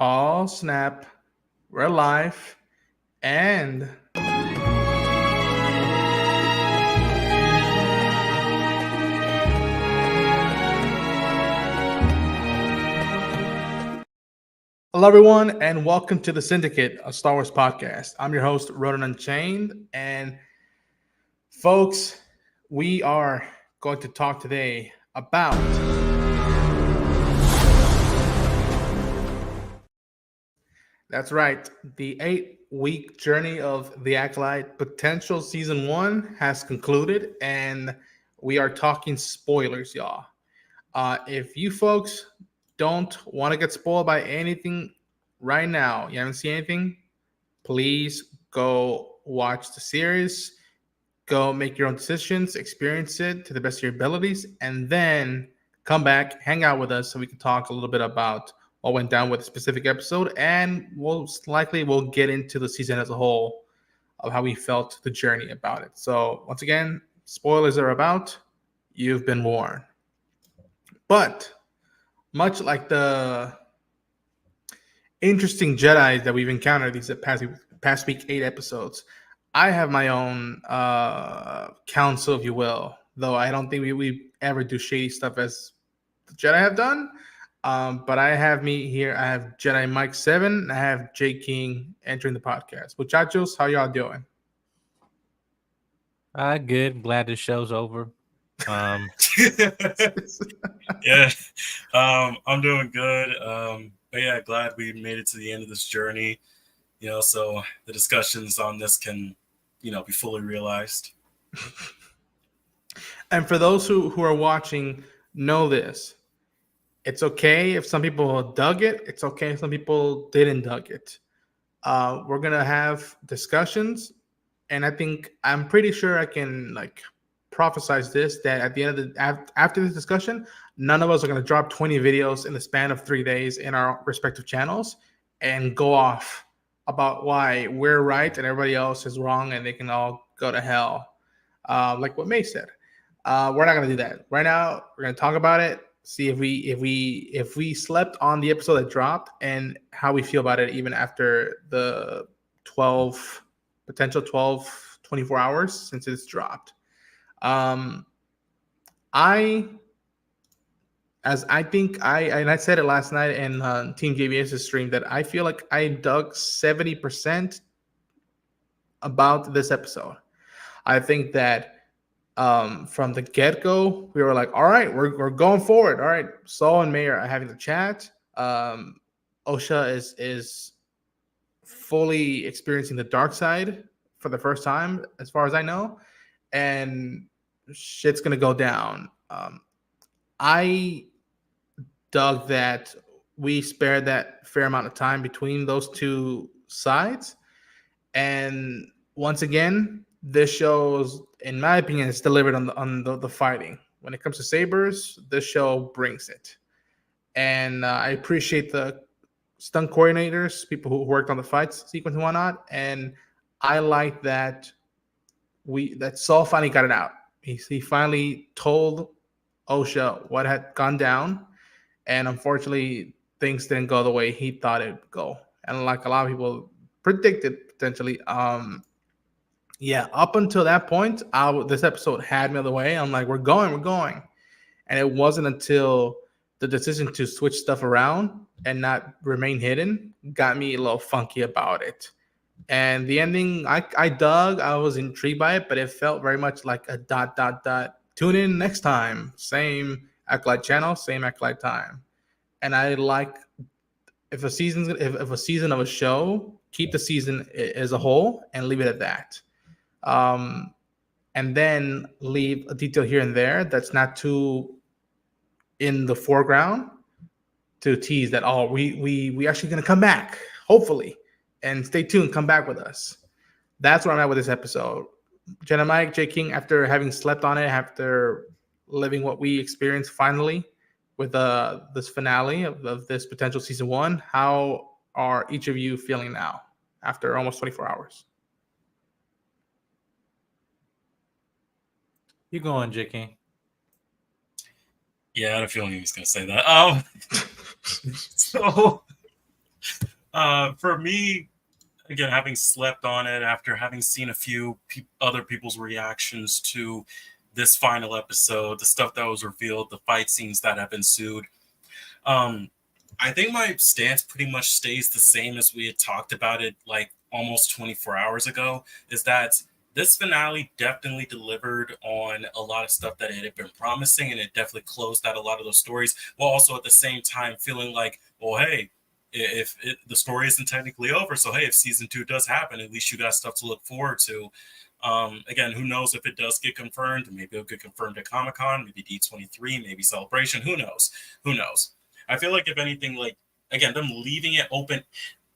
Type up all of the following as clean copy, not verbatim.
All snap, we're live, and hello everyone, and welcome to the Syndicate, a Star Wars podcast. I'm your host, Ronan Unchained, and folks, we are going to talk today about that's right, the 8 week journey of the Acolyte potential season one has concluded, and we are talking spoilers, y'all. If you folks don't want to get spoiled by anything right now, you haven't seen anything, please go watch the series, go make your own decisions, experience it to the best of your abilities, and then come back, hang out with us so we can talk a little bit about what went down with a specific episode, and most likely we'll get into the season as a whole of how we felt the journey about it. So once again, spoilers are about. You've been warned. But much like the interesting Jedi that we've encountered these past week 8 episodes, I have my own counsel, if you will. Though I don't think we ever do shady stuff as the Jedi have done. But I have me here. I have Jedi Mike 7. And I have Jay King entering the podcast. Muchachos, how y'all doing? Good. Glad the show's over. Yeah, I'm doing good. But yeah, glad we made it to the end of this journey. So the discussions on this can, be fully realized. And for those who are watching, know this. It's okay if some people dug it. It's okay if some people didn't dug it. We're gonna have discussions, and I'm pretty sure I can prophesize this that at the end of after this discussion, none of us are gonna drop 20 videos in the span of 3 days in our respective channels and go off about why we're right and everybody else is wrong, and they can all go to hell, like what May said. We're not gonna do that right now. We're gonna talk about it, see if we slept on the episode that dropped and how we feel about it even after the 12 potential 12 24 hours since it's dropped. um I as I think I said it last night in Team JBS's stream that I feel like I dug 70% about this episode. I think that from the get go, we were like, all right, we're going forward. All right, Saul and May are having the chat. Osha is fully experiencing the dark side for the first time, as far as I know, and shit's gonna go down. I dug that we spared that fair amount of time between those two sides, and once again, this shows, in my opinion, it's delivered on the fighting. When it comes to sabers, this show brings it, and I appreciate the stunt coordinators, people who worked on the fight sequence and whatnot, and I like that Saul finally got it out. He finally told Osha what had gone down, and unfortunately, things didn't go the way he thought it would go, and like a lot of people predicted potentially. Yeah, up until that point, this episode had me on the way. I'm like, we're going, and it wasn't until the decision to switch stuff around and not remain hidden got me a little funky about it. And the ending, I dug. I was intrigued by it, but it felt very much like a dot dot dot. Tune in next time. Same Acolyte channel, same Acolyte time. And I like if a season of a show, keep the season as a whole and leave it at that. Um, and then leave a detail here and there that's not too in the foreground to tease that, oh, we actually going to come back, hopefully, and stay tuned, come back with us. That's where I'm at with this episode. Jenna Mike, J King, after having slept on it, after living what we experienced finally with this finale of this potential season one, how are each of you feeling now after almost 24 hours? You going, J.K.? Yeah, I had a feeling he was going to say that. So For me, again, having slept on it after having seen a few other people's reactions to this final episode, the stuff that was revealed, the fight scenes that have ensued, um, I think my stance pretty much stays the same as we had talked about it like almost 24 hours ago. Is that this finale definitely delivered on a lot of stuff that it had been promising, and it definitely closed out a lot of those stories, while also at the same time feeling like, well, hey, the story isn't technically over, so hey, if season 2 does happen, at least you got stuff to look forward to. Again, who knows if it does get confirmed? Maybe it'll get confirmed at Comic Con, maybe D23, maybe Celebration. Who knows? Who knows? I feel like if anything, like again, them leaving it open,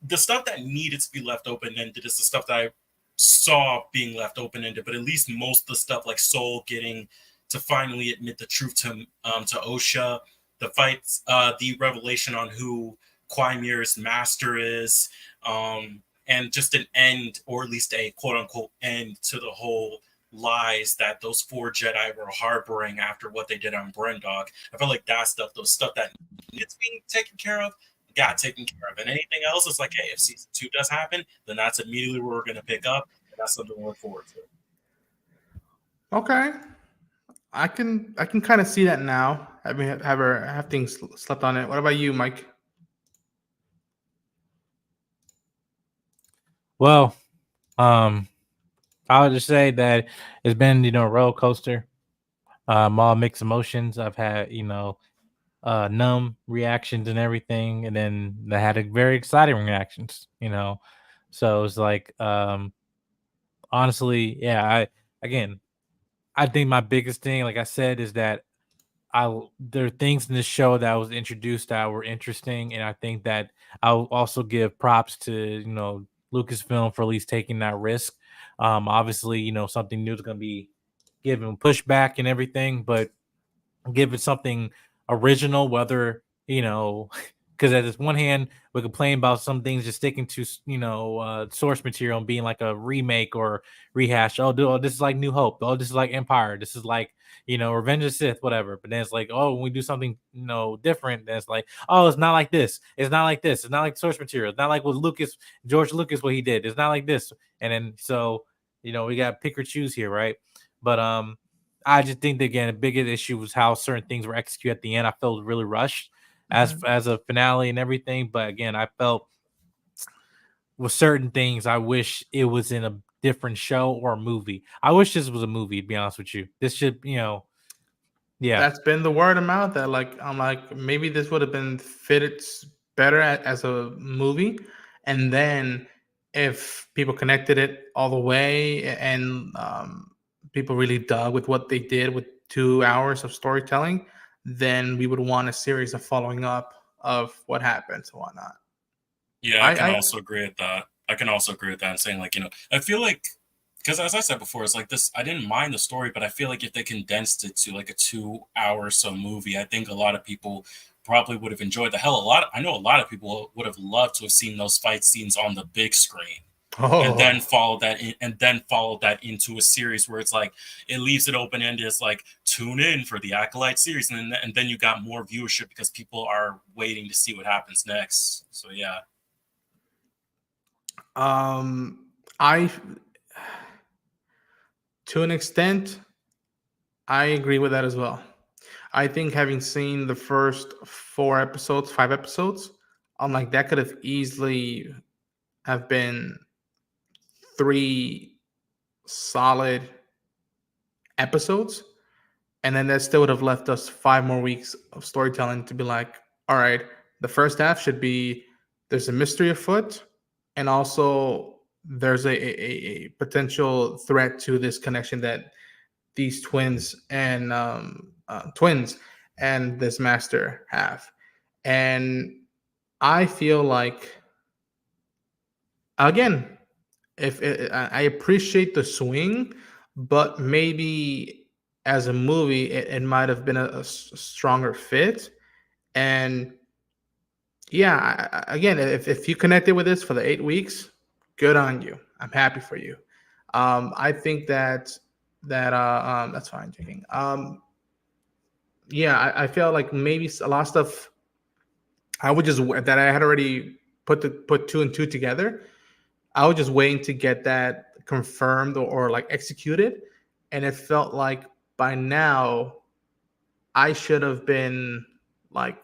the stuff that needed to be left open ended is the stuff that I saw being left open ended. But at least most of the stuff, like Soul getting to finally admit the truth to Osha, the fights, the revelation on who Quaimir's master is, and just an end, or at least a quote unquote end to the whole lies that those 4 Jedi were harboring after what they did on Brendog. I feel like that stuff, those stuff that needs being taken care of, got taken care of. And anything else is like, hey, if season 2 does happen, then that's immediately where we're going to pick up. And that's something to look forward to. Okay, I can kind of see that now. I mean, have things slept on it. What about you, Mike? Well, I would just say that it's been, a roller coaster. All mixed emotions. I've had, numb reactions and everything, and then I had a very exciting reactions. So it's like, honestly, yeah. I think my biggest thing, like I said, is that there are things in this show that was introduced that were interesting, and I think that I'll also give props to Lucasfilm for at least taking that risk. Obviously, something new is going to be given pushback and everything, but give it something original, whether because at this one hand we complain about some things just sticking to source material and being like a remake or rehash. Oh, this is like New Hope. Oh, this is like Empire. This is like Revenge of the Sith, whatever. But then it's like, oh, when we do something different, then it's like, oh, it's not like this. It's not like this. It's not like source material. It's not like what George Lucas, what he did. It's not like this. And then so we got pick or choose here, right? But I just think that, again, the biggest issue was how certain things were executed at the end. I felt really rushed as a finale and everything. But again, I felt with certain things, I wish it was in a different show or a movie. I wish this was a movie, to be honest with you. This should, yeah. That's been the word of mouth that I'm like, maybe this would have been fitted better as a movie. And then if people connected it all the way and people really dug with what they did with 2 hours of storytelling, then we would want a series of following up of what happened and whatnot. Yeah, I can also agree with that. I can also agree with that and saying, like, I feel like, because as I said before, it's like this, I didn't mind the story, but I feel like if they condensed it to like a 2 hour or so movie, I think a lot of people probably would have enjoyed the hell. I know a lot of people would have loved to have seen those fight scenes on the big screen. And then follow that into a series where it's like it leaves it open ended. It's like tune in for the Acolyte series, and then you got more viewership because people are waiting to see what happens next. So yeah. I to an extent, I agree with that as well. I think having seen the first 5 episodes, I'm like that could have easily have been 3 solid episodes, and then that still would have left us 5 more weeks of storytelling to be like, all right, the first half should be there's a mystery afoot, and also there's a potential threat to this connection that these twins and this master have. And I feel like, again, I appreciate the swing, but maybe as a movie it might have been a stronger fit. And yeah, again, if you connected with this for the 8 weeks, good on you. I'm happy for you. I think that that's fine, Jaking. Yeah, I feel like maybe a lot of stuff I would just that I had already put two and two together. I was just waiting to get that confirmed or like executed, and it felt like by now I should have been like,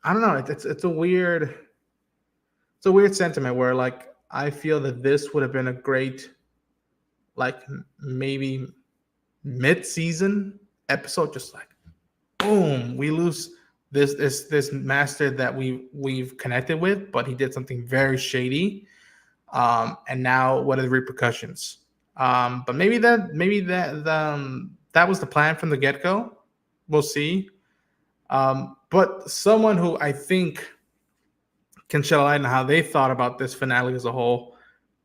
I don't know. It's a weird sentiment where like I feel that this would have been a great like maybe mid-season episode, just like boom, we lose this master that we've connected with, but he did something very shady. And now what are the repercussions? But maybe that was the plan from the get-go. We'll see. But someone who I think can shed a light on how they thought about this finale as a whole,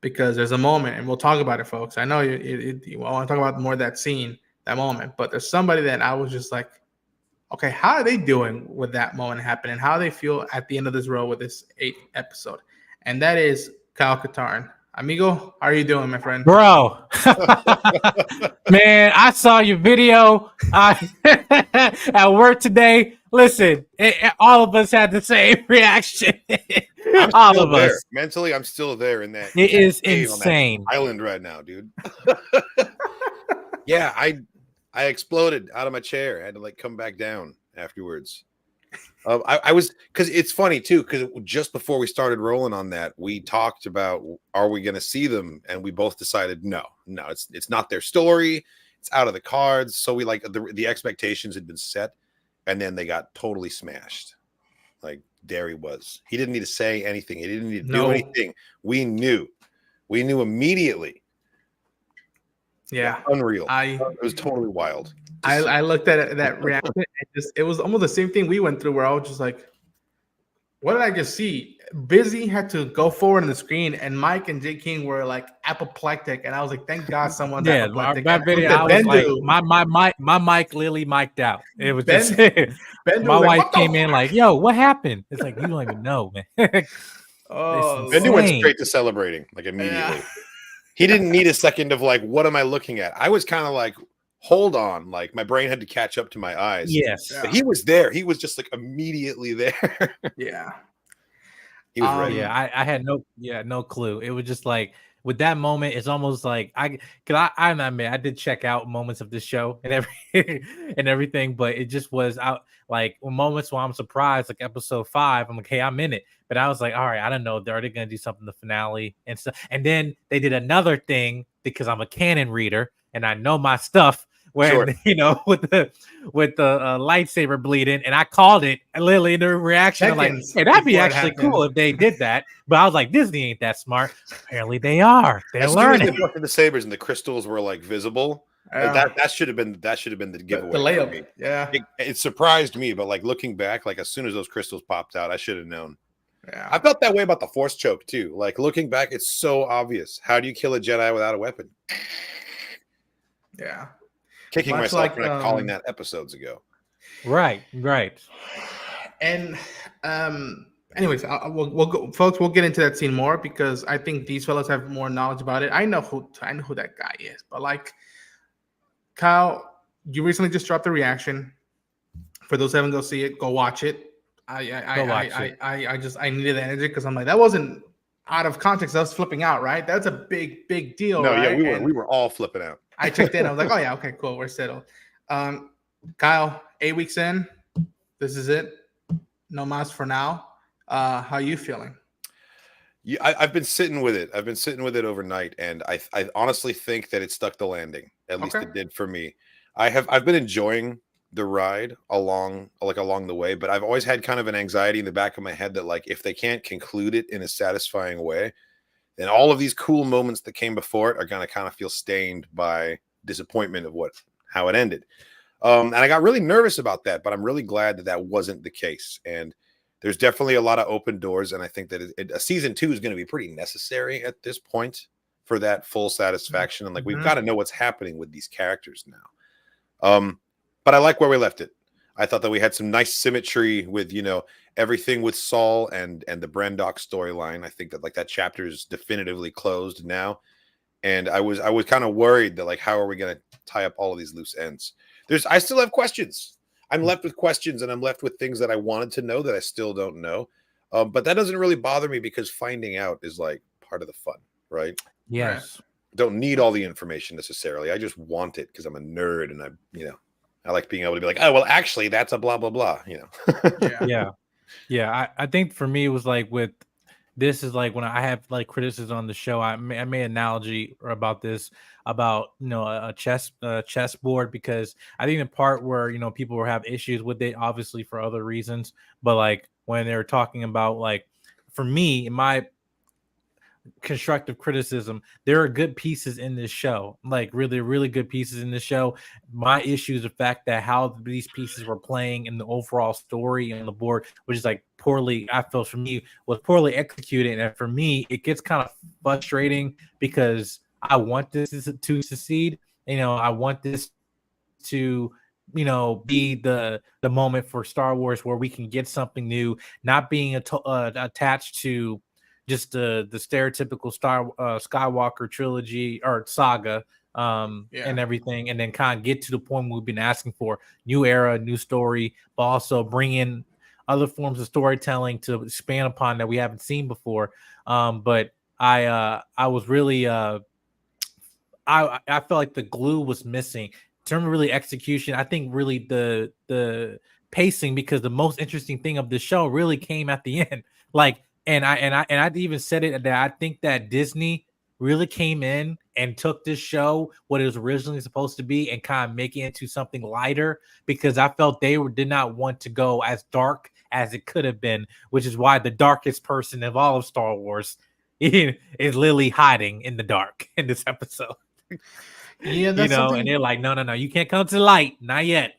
because there's a moment, and we'll talk about it, folks. I know you want to talk about more of that scene, that moment, but there's somebody that I was just like, okay, how are they doing with that moment happening? How they feel at the end of this road with this 8th episode? And that is Kyle Katarn. Amigo, how are you doing, my friend? Bro, man, I saw your video at work today. Listen, all of us had the same reaction. All of there. us. Mentally, I'm still there in that. It is cave on that insane. island right now, dude. Yeah, I exploded out of my chair. I had to like come back down afterwards. I was, because it's funny too, because just before we started rolling on that, we talked about, are we going to see them? And we both decided no, it's not their story. It's out of the cards. So we like the expectations had been set, and then they got totally smashed. Like Derry was. He didn't need to say anything. He didn't need to do anything. We knew immediately. Yeah, unreal. It was totally wild. I looked at that reaction. It was almost the same thing we went through, where I was just like, "What did I just see?" Busy had to go forward on the screen, and Mike and J King were like apoplectic, and I was like, "Thank God someone's apoplectic." My video, I was like, my mic literally mic'd out. It was just my wife came in like, "Yo, what happened?" It's like, you don't even know, man. Oh, Bendu went straight to celebrating like immediately. Yeah. He didn't need a second of like, what am I looking at? I was kind of like, hold on, like my brain had to catch up to my eyes. Yes, but he was there. He was just like immediately there. Yeah, he was ready. Yeah, I had no clue. It was just like with that moment, it's almost like I admit I did check out moments of this show and everything, but it just was out like moments where I'm surprised, like episode 5. I'm like, hey, I'm in it. But I was like, all right, I don't know. They're already gonna do something in the finale and stuff. And then they did another thing because I'm a canon reader and I know my stuff. When you know, with the lightsaber bleeding, and I called it, and literally in the reaction, I'm like, "Hey, that'd be actually cool if they did that." But I was like, "Disney ain't that smart." Apparently, they are. They're learning. They brought the sabers and the crystals were like visible. That should have been the giveaway. The layup, yeah. It surprised me, but like looking back, like as soon as those crystals popped out, I should have known. Yeah, I felt that way about the Force choke too. Like looking back, it's so obvious. How do you kill a Jedi without a weapon? Yeah. Kicking myself for not calling that episodes ago. Right. And anyways, we'll go, folks. We'll get into that scene more because I think these fellas have more knowledge about it. I know who that guy is, but like Kyle, you recently just dropped the reaction. For those who haven't go see it, go watch it. I needed the energy because I'm like, that wasn't out of context. I was flipping out, right? That's a big deal. No, right? Yeah, we were all flipping out. I checked in. I was like, oh yeah, okay, cool, we're settled. Kyle, 8 weeks in, this is it. No mas for now. How are you feeling? Yeah, I've been sitting with it. I've been sitting with it overnight, and I honestly think that it stuck the landing. At least it did for me. I've been enjoying the ride along the way, but I've always had kind of an anxiety in the back of my head that like if they can't conclude it in a satisfying way, then all of these cool moments that came before it are going to kind of feel stained by disappointment of how it ended. And I got really nervous about that, but I'm really glad that wasn't the case. And there's definitely a lot of open doors. And I think that a season 2 is going to be pretty necessary at this point for that full satisfaction. And like, we've got to know what's happening with these characters now. But I like where we left it. I thought that we had some nice symmetry with, everything with Saul and the Brandok storyline. I think that like that chapter is definitively closed now. And I was kind of worried that like, how are we going to tie up all of these loose ends? I still have questions. I'm left with questions, and I'm left with things that I wanted to know that I still don't know. But that doesn't really bother me because finding out is like part of the fun, right? Yes. Don't need all the information necessarily. I just want it because I'm a nerd and I like being able to be like, oh, well, actually, that's a blah, blah, blah, Yeah. I think for me, it was like with this is like when I have like criticism on the show, I made an analogy about this, about, a chessboard, because I think the part where, people will have issues with it, obviously for other reasons, but like when they're talking about, like, for me, in my constructive criticism, there are good pieces in this show, like really, really good pieces in this show. My issue is the fact that how these pieces were playing in the overall story and the board, which is like poorly, I feel, for me, was poorly executed. And for me, it gets kind of frustrating because I want this to succeed. I want this to be the moment for Star Wars where we can get something new, not being attached to just the stereotypical Skywalker trilogy or saga, and everything, and then kind of get to the point we've been asking for: new era, new story, but also bring in other forms of storytelling to expand upon that we haven't seen before. But I was really I felt like the glue was missing in terms of really execution. I think really the pacing, because the most interesting thing of the show really came at the end. Like, and I even said it, that I think that Disney really came in and took this show, what it was originally supposed to be, and kind of make it into something lighter, because I felt they did not want to go as dark as it could have been, which is why the darkest person of all of Star Wars is Lily hiding in the dark in this episode. Yeah, that's something. And they're like, no, you can't come to the light, not yet.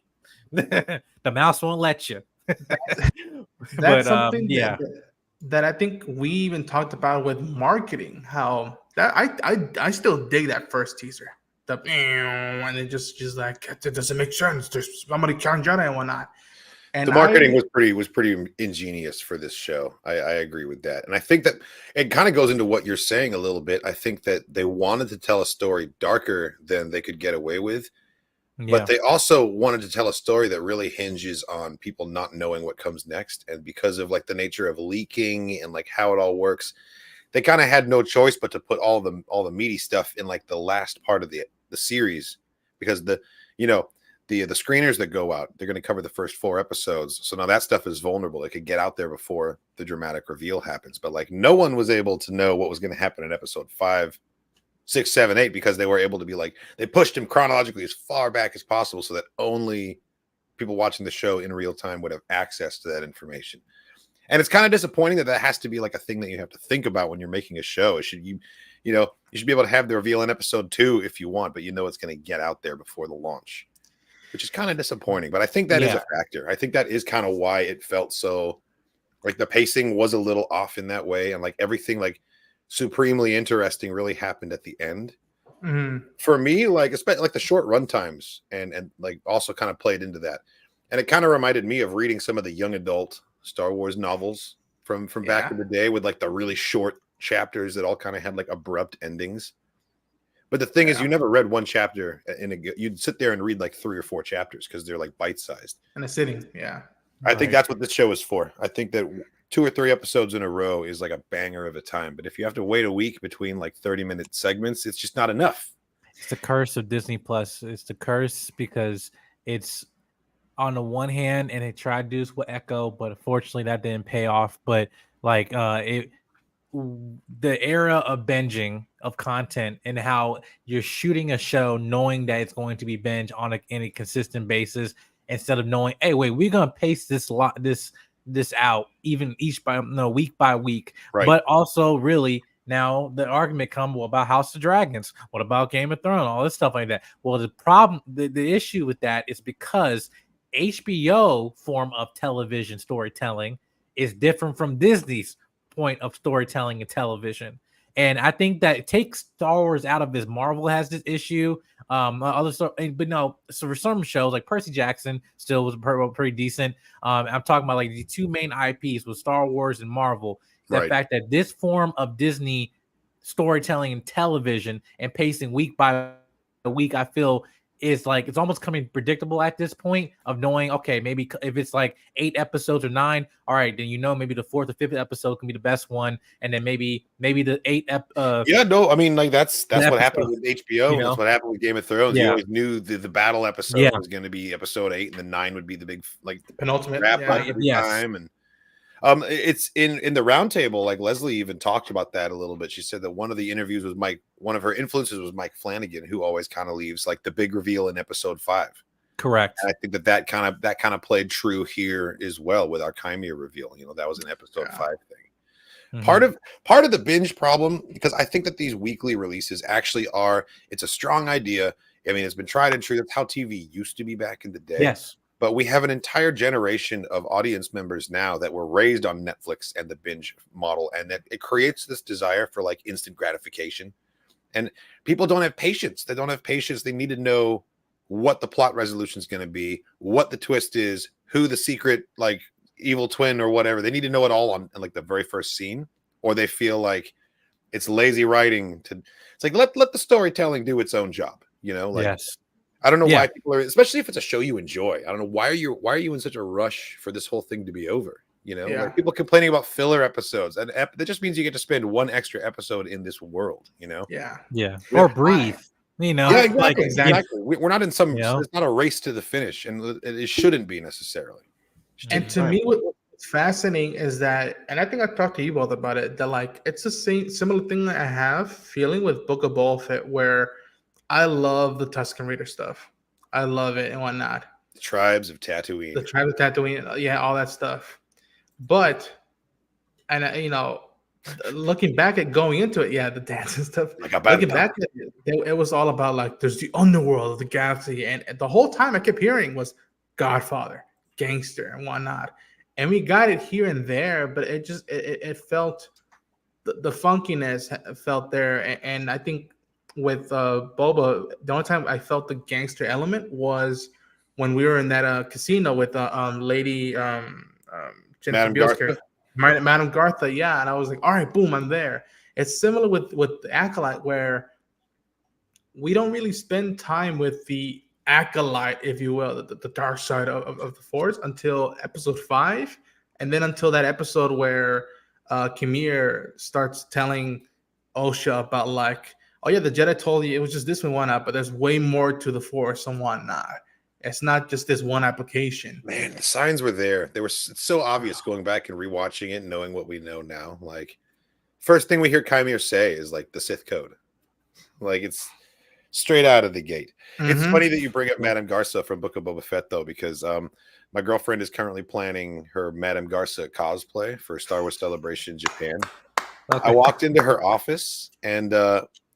The mouse won't let you. That's something that I think we even talked about with marketing. How that I still dig that first teaser. And it just like, it doesn't make sense. There's somebody killing Jedi and whatnot. And the marketing was pretty ingenious for this show. I agree with that. And I think that it kind of goes into what you're saying a little bit. I think that they wanted to tell a story darker than they could get away with. Yeah. But they also wanted to tell a story that really hinges on people not knowing what comes next. And because of like the nature of leaking and like how it all works, they kind of had no choice but to put all the meaty stuff in like the last part of the series, because the screeners that go out, they're going to cover the first 4 episodes. So now that stuff is vulnerable. It could get out there before the dramatic reveal happens. But like no one was able to know what was going to happen in episode 5, 6, 7, 8, because they were able to be like, they pushed him chronologically as far back as possible so that only people watching the show in real time would have access to that information. And it's kind of disappointing that has to be like a thing that you have to think about when you're making a show. You should be able to have the reveal in episode 2 if you want, but it's going to get out there before the launch, which is kind of disappointing. But I think that is a factor. I think that is kind of why it felt so like the pacing was a little off in that way. And like everything like supremely interesting really happened at the end. Mm-hmm. For me, like especially like the short run times and like also kind of played into that. And it kind of reminded me of reading some of the young adult Star Wars novels from back in the day, with like the really short chapters that all kind of had like abrupt endings. But the thing is, you never read one chapter you'd sit there and read like 3 or 4 chapters because they're like bite-sized. In a sitting, yeah. I think that's what this show is for. I think that 2 or 3 episodes in a row is like a banger of a time. But if you have to wait a week between like 30-minute segments, it's just not enough. It's the curse of Disney Plus. It's the curse because it's on the one hand, and they tried to do this with Echo, but unfortunately that didn't pay off. But like the era of binging of content and how you're shooting a show knowing that it's going to be binge on a consistent basis, instead of knowing, hey, wait, we're gonna pace this out even week by week. Right. But also really now the argument comes, well, about House of Dragons, what about Game of Thrones, all this stuff like that. Well, the problem, the issue with that is because HBO form of television storytelling is different from Disney's point of storytelling and television. And I think that it takes Star Wars out of this. Marvel has this issue. So for some shows like Percy Jackson still was pretty decent. I'm talking about like the 2 main IPs with Star Wars and Marvel. The fact that this form of Disney storytelling and television and pacing week by week, I feel is like it's almost coming predictable at this point of knowing, okay, maybe if it's like 8 episodes or 9, all right, then maybe the 4th or 5th episode can be the best one, and then maybe the 8 yeah, no, I mean, like that's what happened episodes, with HBO. That's what happened with Game of Thrones. You Yeah. always knew the battle episode Yeah. was going to be episode 8, and then 9 would be the big like Penultimate, wrap yeah. up every Yes. time. And it's in the roundtable. Like Leslie even talked about that a little bit. She said that one of the interviews was one of her influences was Mike Flanagan, who always kind of leaves like the big reveal in episode 5. Correct. And I think that kind of played true here as well with our Chimera reveal. You know, that was an episode 5 thing. Mhm. Part of the binge problem, because I think that these weekly releases actually it's a strong idea. I mean, it's been tried and true. That's how TV used to be back in the day. Yes. But we have an entire generation of audience members now that were raised on Netflix and the binge model, and that it creates this desire for like instant gratification. And people don't have patience. They don't have patience. They need to know what the plot resolution is going to be, what the twist is, who the secret like evil twin or whatever. They need to know it all on like the very first scene, or they feel like it's lazy writing. It's like let the storytelling do its own job. You know, like Yes. I don't know why people are, especially if it's a show you enjoy. I don't know why are you in such a rush for this whole thing to be over? You know, like people complaining about filler episodes, and that just means you get to spend one extra episode in this world. You know, yeah, or breathe. You know, yeah, exactly. like, Exactly. We're not in some. You know? It's not a race to the finish, and it shouldn't be necessarily. And to me, what's fascinating is that, and I think I talked to you both about it, that like it's the same similar thing that I have feeling with Book of Boba Fett, where I love the Tusken Raider stuff. I love it and whatnot. The tribes of Tatooine. The tribes of Tatooine, yeah, all that stuff. But, and you know, looking back at going into it, yeah, the dance and stuff. Looking back at it was all about like there's the underworld of the galaxy, and the whole time I kept hearing was Godfather, gangster, and whatnot. And we got it here and there, but it just it felt the funkiness felt there, and I think with Boba, the only time I felt the gangster element was when we were in that casino with lady Madame Gartha. Madame Gartha, yeah, and I was like, all right, boom, I'm there. It's similar with the Acolyte, where we don't really spend time with the Acolyte, if you will, the dark side of the Force until episode 5, and then until that episode where Kimir starts telling Osha about like, oh yeah, the Jedi told you it was just this and whatnot, but there's way more to the Force and whatnot. It's not just this one application. Man, the signs were there. They were so obvious going back and rewatching it, knowing what we know now. Like, first thing we hear Chimera say is like the Sith code. Like, it's straight out of the gate. Mm-hmm. It's funny that you bring up Madame Garza from Book of Boba Fett, though, because my girlfriend is currently planning her Madame Garza cosplay for Star Wars Celebration Japan. Okay. I walked into her office, and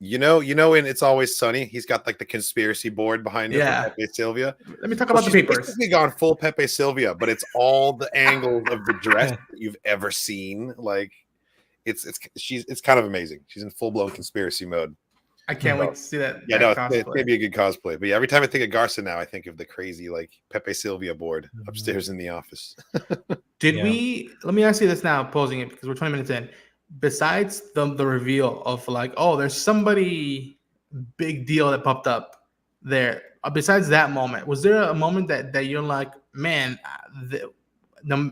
you know, and It's Always Sunny. He's got like the conspiracy board behind him. Yeah. Pepe Sylvia. Let me talk about the papers. She's gone full Pepe Sylvia, but it's all the angles of the dress that you've ever seen. Like, it's kind of amazing. She's in full blown conspiracy mode. I can't wait to see that. Yeah, no, it's maybe a good cosplay. But yeah, every time I think of Garza now, I think of the crazy like Pepe Sylvia board upstairs in the office. Let me ask you this now, posing it because we're 20 minutes in. Besides the reveal of like, oh, there's somebody big deal that popped up there. Besides that moment, was there a moment that you're like, man,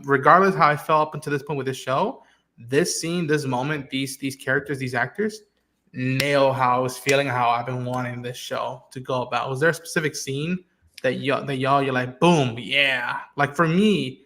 regardless how I felt up until this point with this show, this scene, this moment, these characters, these actors nail how I was feeling, how I've been wanting this show to go about? Was there a specific scene that you're like, boom, yeah? Like for me,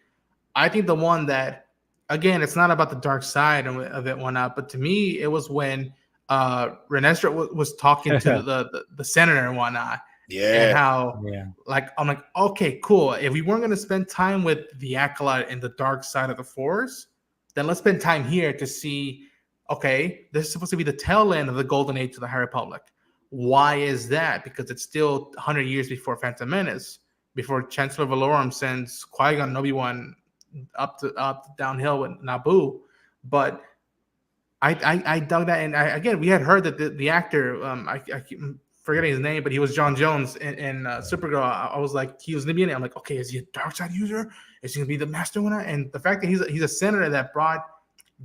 I think the one that, again, it's not about the dark side of it, whatnot, but to me, it was when Renestra was talking to the senator and whatnot. Yeah. And how, like, I'm like, okay, cool. If we weren't going to spend time with the Acolyte and the dark side of the Force, then let's spend time here to see, okay, this is supposed to be the tail end of the Golden Age of the High Republic. Why is that? Because it's still 100 years before Phantom Menace, before Chancellor Valorum sends Qui-Gon and Obi-Wan up downhill with Naboo. But I dug that, and again, we had heard that the actor, I keep forgetting his name, but he was John Jones in Supergirl. I was like, he was going to be in it. I'm like, okay, is he a dark side user? Is he going to be the master winner? And the fact that he's a senator that brought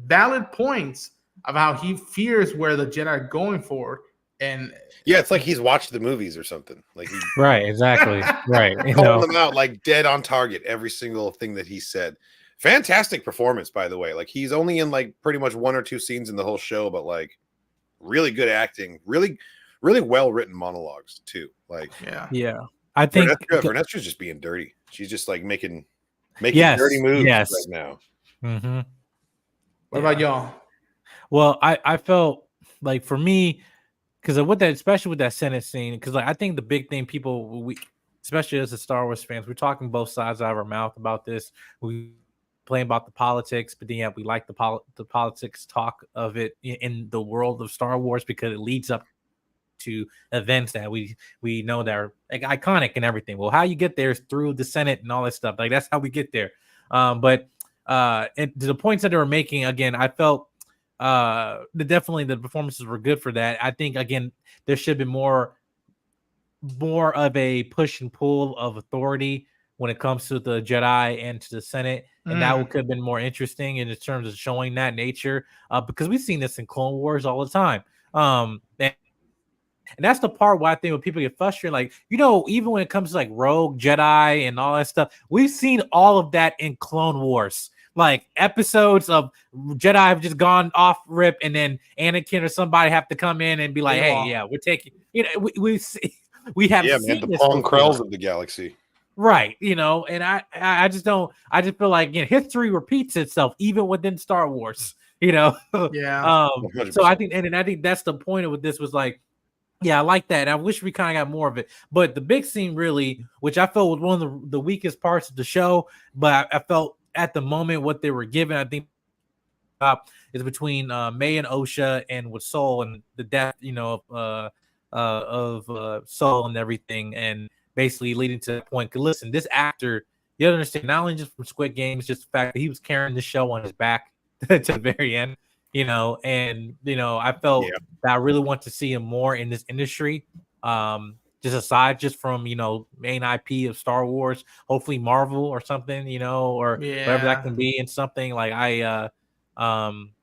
valid points of how he fears where the Jedi are going forward, And Yeah, it's like he's watched the movies or something. Like he's Right, exactly. Right. You calling know, them out like dead on target, every single thing that he said. Fantastic performance, by the way. Like he's only in like pretty much 1 or 2 scenes in the whole show, but like really good acting, really, really well written monologues too. Like yeah. I think Vernestra's just being dirty. She's just like making dirty yes, moves yes. right now. Mm-hmm. what about y'all? Well, I felt like for me, because with that, especially with that Senate scene, because like I think the big thing we especially as the Star Wars fans, we're talking both sides out of our mouth about this. We playing about the politics, but then we like the politics talk of it in the world of Star Wars because it leads up to events that we know that are like iconic and everything. Well, how you get there is through the Senate and all that stuff. Like that's how we get there. But and to the points that they were making, again, I felt definitely the performances were good for that. I think again there should be more of a push and pull of authority when it comes to the Jedi and to the Senate, and that could have been more interesting in terms of showing that nature. Because we've seen this in Clone Wars all the time. And that's the part where I think when people get frustrated, like, even when it comes to like Rogue Jedi and all that stuff, we've seen all of that in Clone Wars. Like episodes of Jedi have just gone off rip, and then Anakin or somebody have to come in and be like, "Hey, yeah, we're taking." We have seen the this Pong before. Krells of the galaxy, right? And I just don't. I just feel like history repeats itself even within Star Wars. Yeah. So I think, and I think that's the point of what this was like. Yeah, I like that. I wish we kind of got more of it. But the big scene really, which I felt was one of the weakest parts of the show, but I felt at the moment what they were given, I think is between May and Osha and with Soul and the death, of Soul and everything, and basically leading to that point. 'Cause listen, this actor, you understand, not only just from Squid Games, just the fact that he was carrying the show on his back to the very end. I felt that I really want to see him more in this industry. Just aside from main IP of Star Wars, hopefully Marvel or something, or whatever that can be, and something like I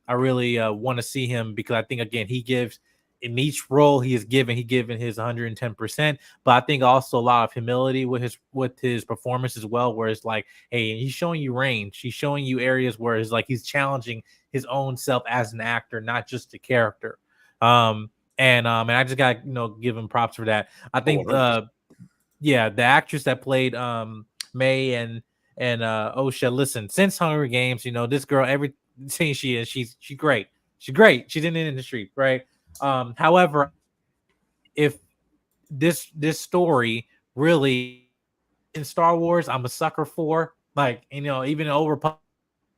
really want to see him, because I think again he gives in each role he given his 110%, but I think also a lot of humility with his performance as well, where it's like, hey, he's showing you range, he's showing you areas where it's like he's challenging his own self as an actor, not just the character. And I just got give him props for that. I think the actress that played May and Osha, listen, since Hunger Games, this girl, everything she is, she's great. She's great. She's in the industry, right? However, if this story really in Star Wars, I'm a sucker for, like, even over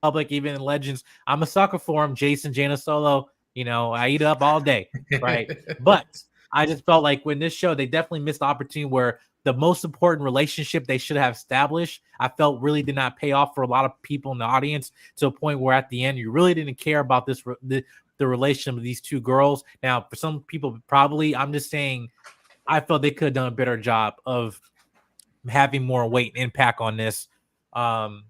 Republic, even in Legends, I'm a sucker for him. Jaina Solo, I eat up all day, right? But I just felt like when this show, they definitely missed the opportunity where the most important relationship they should have established, I felt really did not pay off for a lot of people in the audience, to a point where at the end you really didn't care about the relationship of these two girls. Now, for some people, probably, I'm just saying, I felt they could have done a better job of having more weight and impact on this, of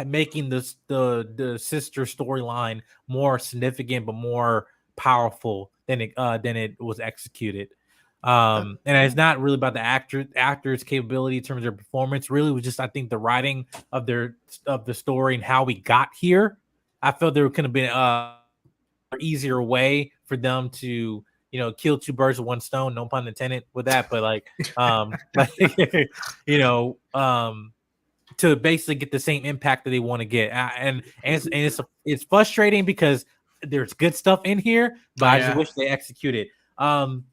making the sister storyline more significant but more powerful than it was executed. And it's not really about the actor's capability in terms of their performance. Really, it was just, I think, the writing of the story and how we got here. I felt there could have been an easier way for them to kill two birds with one stone, no pun intended with that, but to basically get the same impact that they want to get. And it's frustrating because there's good stuff in here, but I just wish they executed. And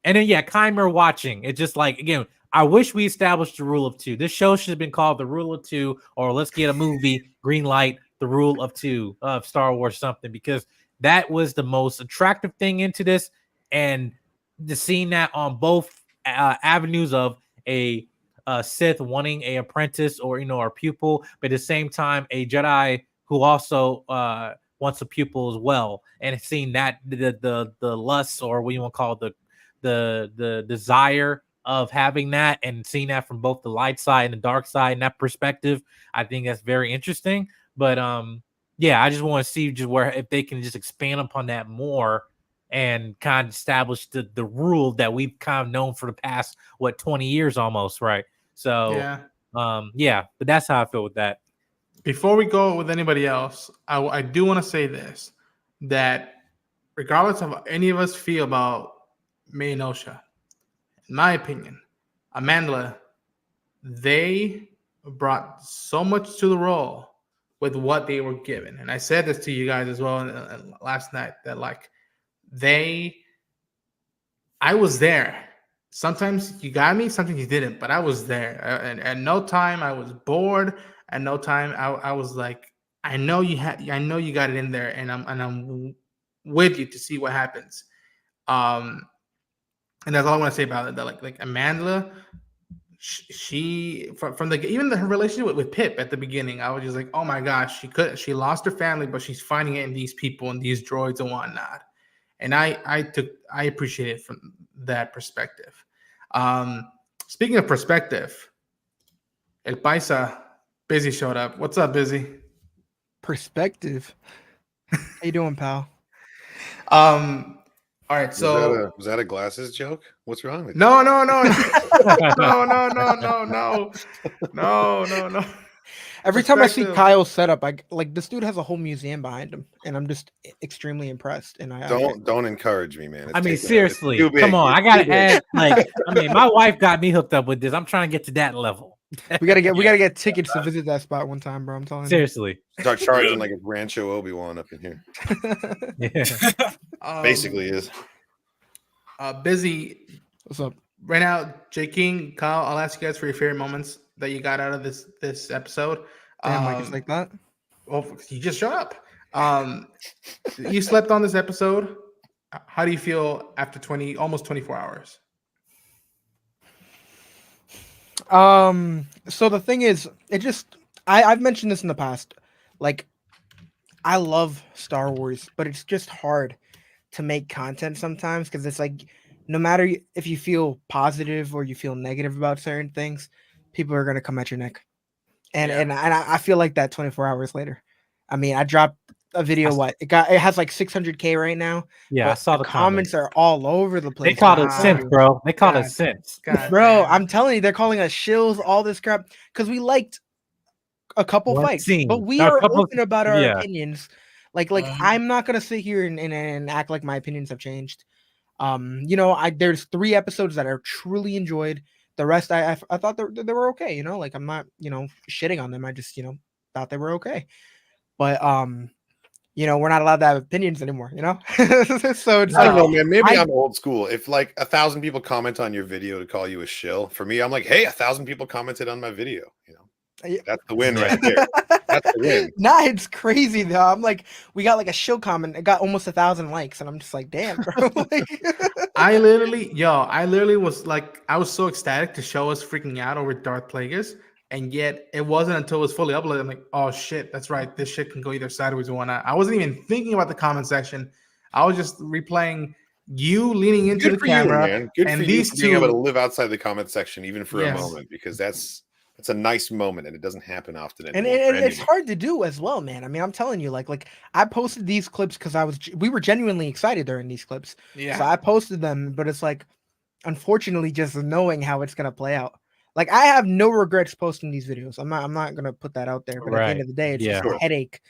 then Kymer watching. It's just like, again, I wish we established the rule of two. This show should have been called The Rule of Two, or let's get a movie, green light, The Rule of Two of Star Wars something, because that was the most attractive thing into this. And the seeing that on both avenues of a Sith wanting a apprentice or a pupil, but at the same time a Jedi who also wants a pupil as well, and seeing that the lust, or what you want to call it, the desire of having that, and seeing that from both the light side and the dark side in that perspective, I think that's very interesting. But I just want to see just where, if they can just expand upon that more, and kind of establish the rule that we've kind of known for the past 20 years almost, right? So yeah. but that's how I feel with that. Before we go with anybody else, I do want to say this, that regardless of how any of us feel about May and Osha, in my opinion, Amandla, they brought so much to the role with what they were given. And I said this to you guys as well last night, that like I was there. Sometimes you got me, sometimes you didn't, but I was there. And at no time I was bored. At no time I was like, I know you got it in there, and I'm with you to see what happens. And that's all I want to say about it. That like Amandla, she from the even her relationship with Pip at the beginning, I was just like, oh my gosh, she lost her family, but she's finding it in these people and these droids and whatnot. And I appreciate it from that perspective. Speaking of perspective, El Paisa Busy showed up. What's up, Busy? Perspective. How you doing, pal? All right, so was that a glasses joke? What's wrong with you? no. Every time I see Kyle's setup, I like this dude has a whole museum behind him, and I'm just extremely impressed. And don't encourage me, man. I mean, seriously, come on. I gotta add. Like, I mean, my wife got me hooked up with this. I'm trying to get to that level. We gotta get tickets to visit that spot one time, bro. I'm telling you. Seriously. Start charging like a Rancho Obi-Wan up in here. Yeah. Basically is. Busy. What's up? Right now, J. King, Kyle, I'll ask you guys for your favorite moments that you got out of this episode. Damn, like it's like that. Well, you just shut up. You slept on this episode. How do you feel after almost 24 hours? So the thing is, I've mentioned this in the past. Like, I love Star Wars, but it's just hard to make content sometimes because it's like, no matter if you feel positive or you feel negative about certain things, people are gonna come at your neck. And I feel like that 24 hours later. I mean, I dropped a video. It has like 600K right now. Yeah, I saw the comments are all over the place. They called it Sith, bro. They called it Sith. Bro, I'm telling you, they're calling us shills, all this crap, because we liked a couple fights, but we are open about our opinions. Like I'm not gonna sit here and act like my opinions have changed. There's 3 episodes that I truly enjoyed. The rest I thought they were okay. Like I'm not shitting on them. I just thought they were okay. But we're not allowed to have opinions anymore. So it's I don't know, man. Maybe I'm old school. If like 1,000 people comment on your video to call you a shill, for me, I'm like, hey, 1,000 people commented on my video. That's the win right there. That's the win. Nah, it's crazy though. I'm like, we got like a shill comment. It got almost 1,000 likes, and I'm just like, damn, bro. I literally was like, I was so ecstatic to show us freaking out over Darth Plagueis, and yet it wasn't until it was fully uploaded. I'm like, oh shit, that's right. This shit can go either sideways or whatnot. I wasn't even thinking about the comment section. I was just replaying you leaning into the camera. You, man. Good and for these you being two able to live outside the comment section even for a moment, because that's a nice moment and it doesn't happen often anymore. And it's hard to do as well, man. I mean, I'm telling you, like I posted these clips because we were genuinely excited during these clips. Yeah. So I posted them, but it's like, unfortunately, just knowing how it's gonna play out. Like, I have no regrets posting these videos. I'm not gonna put that out there. But at the end of the day, it's just a headache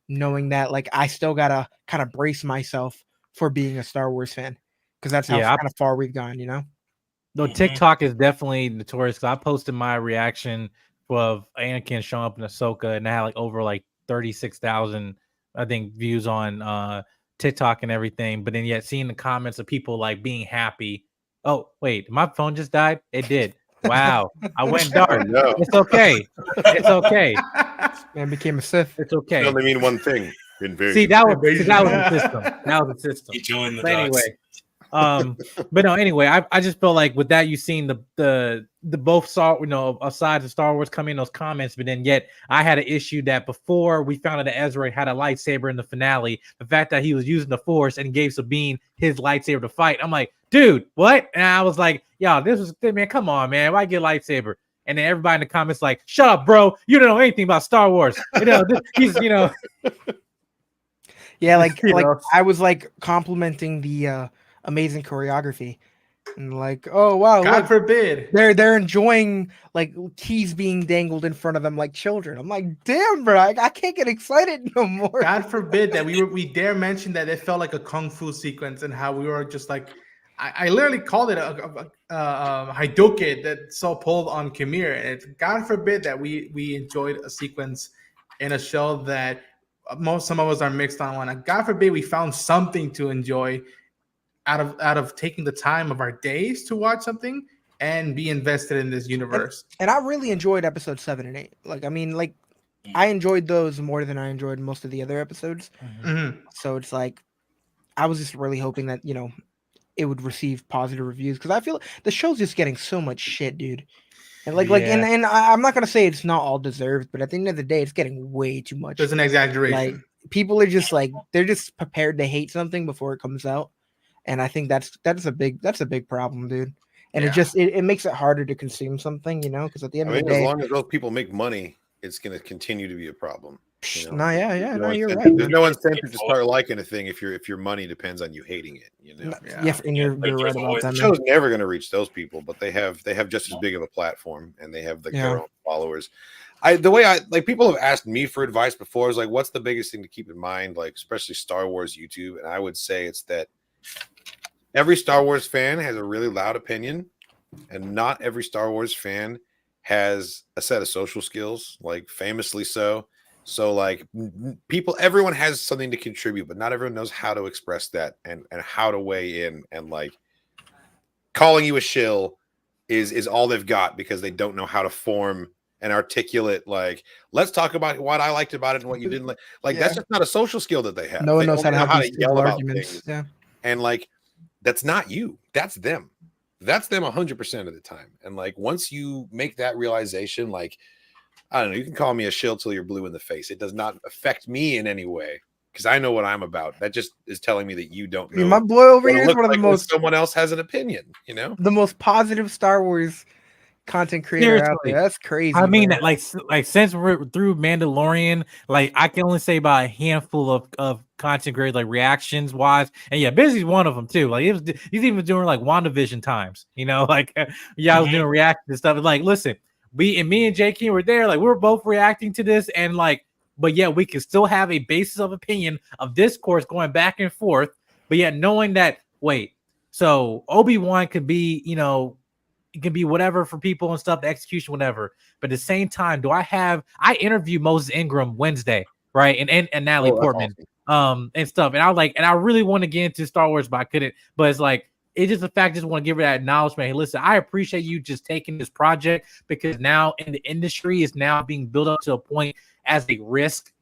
knowing that like I still gotta kind of brace myself for being a Star Wars fan, because that's how kind of far we've gone, No, TikTok is definitely notorious. Because I posted my reaction of Anakin showing up in Ahsoka, and I had like over like 36,000, I think, views on TikTok and everything. But then yet seeing the comments of people like being happy. Oh wait, my phone just died. It did. Wow, I went dark. No. It's okay. It's okay. Man became a Sith. It's okay. It only mean one thing. See, that was the system. That was the system. He joined the but anyway. But no, anyway, I just felt like with that, you've seen the both sides of Star Wars come in those comments, but then yet I had an issue that before we found out that Ezra had a lightsaber in the finale, the fact that he was using the Force and gave Sabine his lightsaber to fight, I'm like, dude, what? And I was like, yo, man, come on, man, why get a lightsaber? And then everybody in the comments like, shut up, bro, you don't know anything about Star Wars. Yeah, like I was like complimenting the amazing choreography. And like, oh wow, God look, forbid. they're enjoying like keys being dangled in front of them like children. I'm like, damn, bro, I can't get excited no more. God forbid that we dare mention that it felt like a kung fu sequence and how we were just like, I literally called it a Haidoke that so pulled on Khmer. And God forbid that we enjoyed a sequence in a show that some of us are mixed on one. God forbid we found something to enjoy out of taking the time of our days to watch something and be invested in this universe. And I really enjoyed episode 7 and 8. Like, I mean, like I enjoyed those more than I enjoyed most of the other episodes. Mm-hmm. So it's like I was just really hoping that, you know, it would receive positive reviews because I feel the show's just getting so much shit, dude. And and I'm not gonna say it's not all deserved, but at the end of the day, it's getting way too much. There's an exaggeration. Like people are just like they're just prepared to hate something before it comes out. And I think that's a big problem, dude. And it makes it harder to consume something, you know, because at the end of the day, as long as those people make money, it's going to continue to be a problem. You know? No, you're right. There's no incentive to start liking a thing if your money depends on you hating it. You know, and you're right about that. The show's never going to reach those people, but they have just as big of a platform, and they have their own followers. People have asked me for advice before. Is like, what's the biggest thing to keep in mind, like especially Star Wars YouTube, and I would say it's that. Every Star Wars fan has a really loud opinion, and not every Star Wars fan has a set of social skills, like famously so. So like everyone has something to contribute, but not everyone knows how to express that and how to weigh in, and like calling you a shill is all they've got because they don't know how to form an articulate, like, let's talk about what I liked about it and what you didn't like. Like that's just not a social skill that they have. No one knows how to yell about arguments. things. Yeah. And like that's not you. That's them. That's them 100% of the time. And like once you make that realization, like I don't know, you can call me a shill till you're blue in the face. It does not affect me in any way because I know what I'm about. That just is telling me that you don't know. My boy over here is one of the most. Someone else has an opinion, you know, the most positive Star Wars content creator out there. That's crazy. I mean, like since we're through Mandalorian, like I can only say about a handful of content creators, like reactions wise, and yeah, Busy's one of them too. Like he's even doing like WandaVision times, you know, like I was doing reactions and stuff. And like, listen, me and JK were there, like we were both reacting to this, and like, but yeah, we can still have a basis of opinion of discourse going back and forth, but yet knowing that so Obi-Wan could be, you know. It can be whatever for people and stuff, the execution, whatever. But at the same time, I interviewed Moses Ingram Wednesday, right? And Natalie Portman, awesome. And stuff. And I was like, and I really want to get into Star Wars, but I couldn't. But it's like, it's just the fact, I just want to give her that acknowledgement. Hey, listen, I appreciate you just taking this project because now in the industry is now being built up to a point as a risk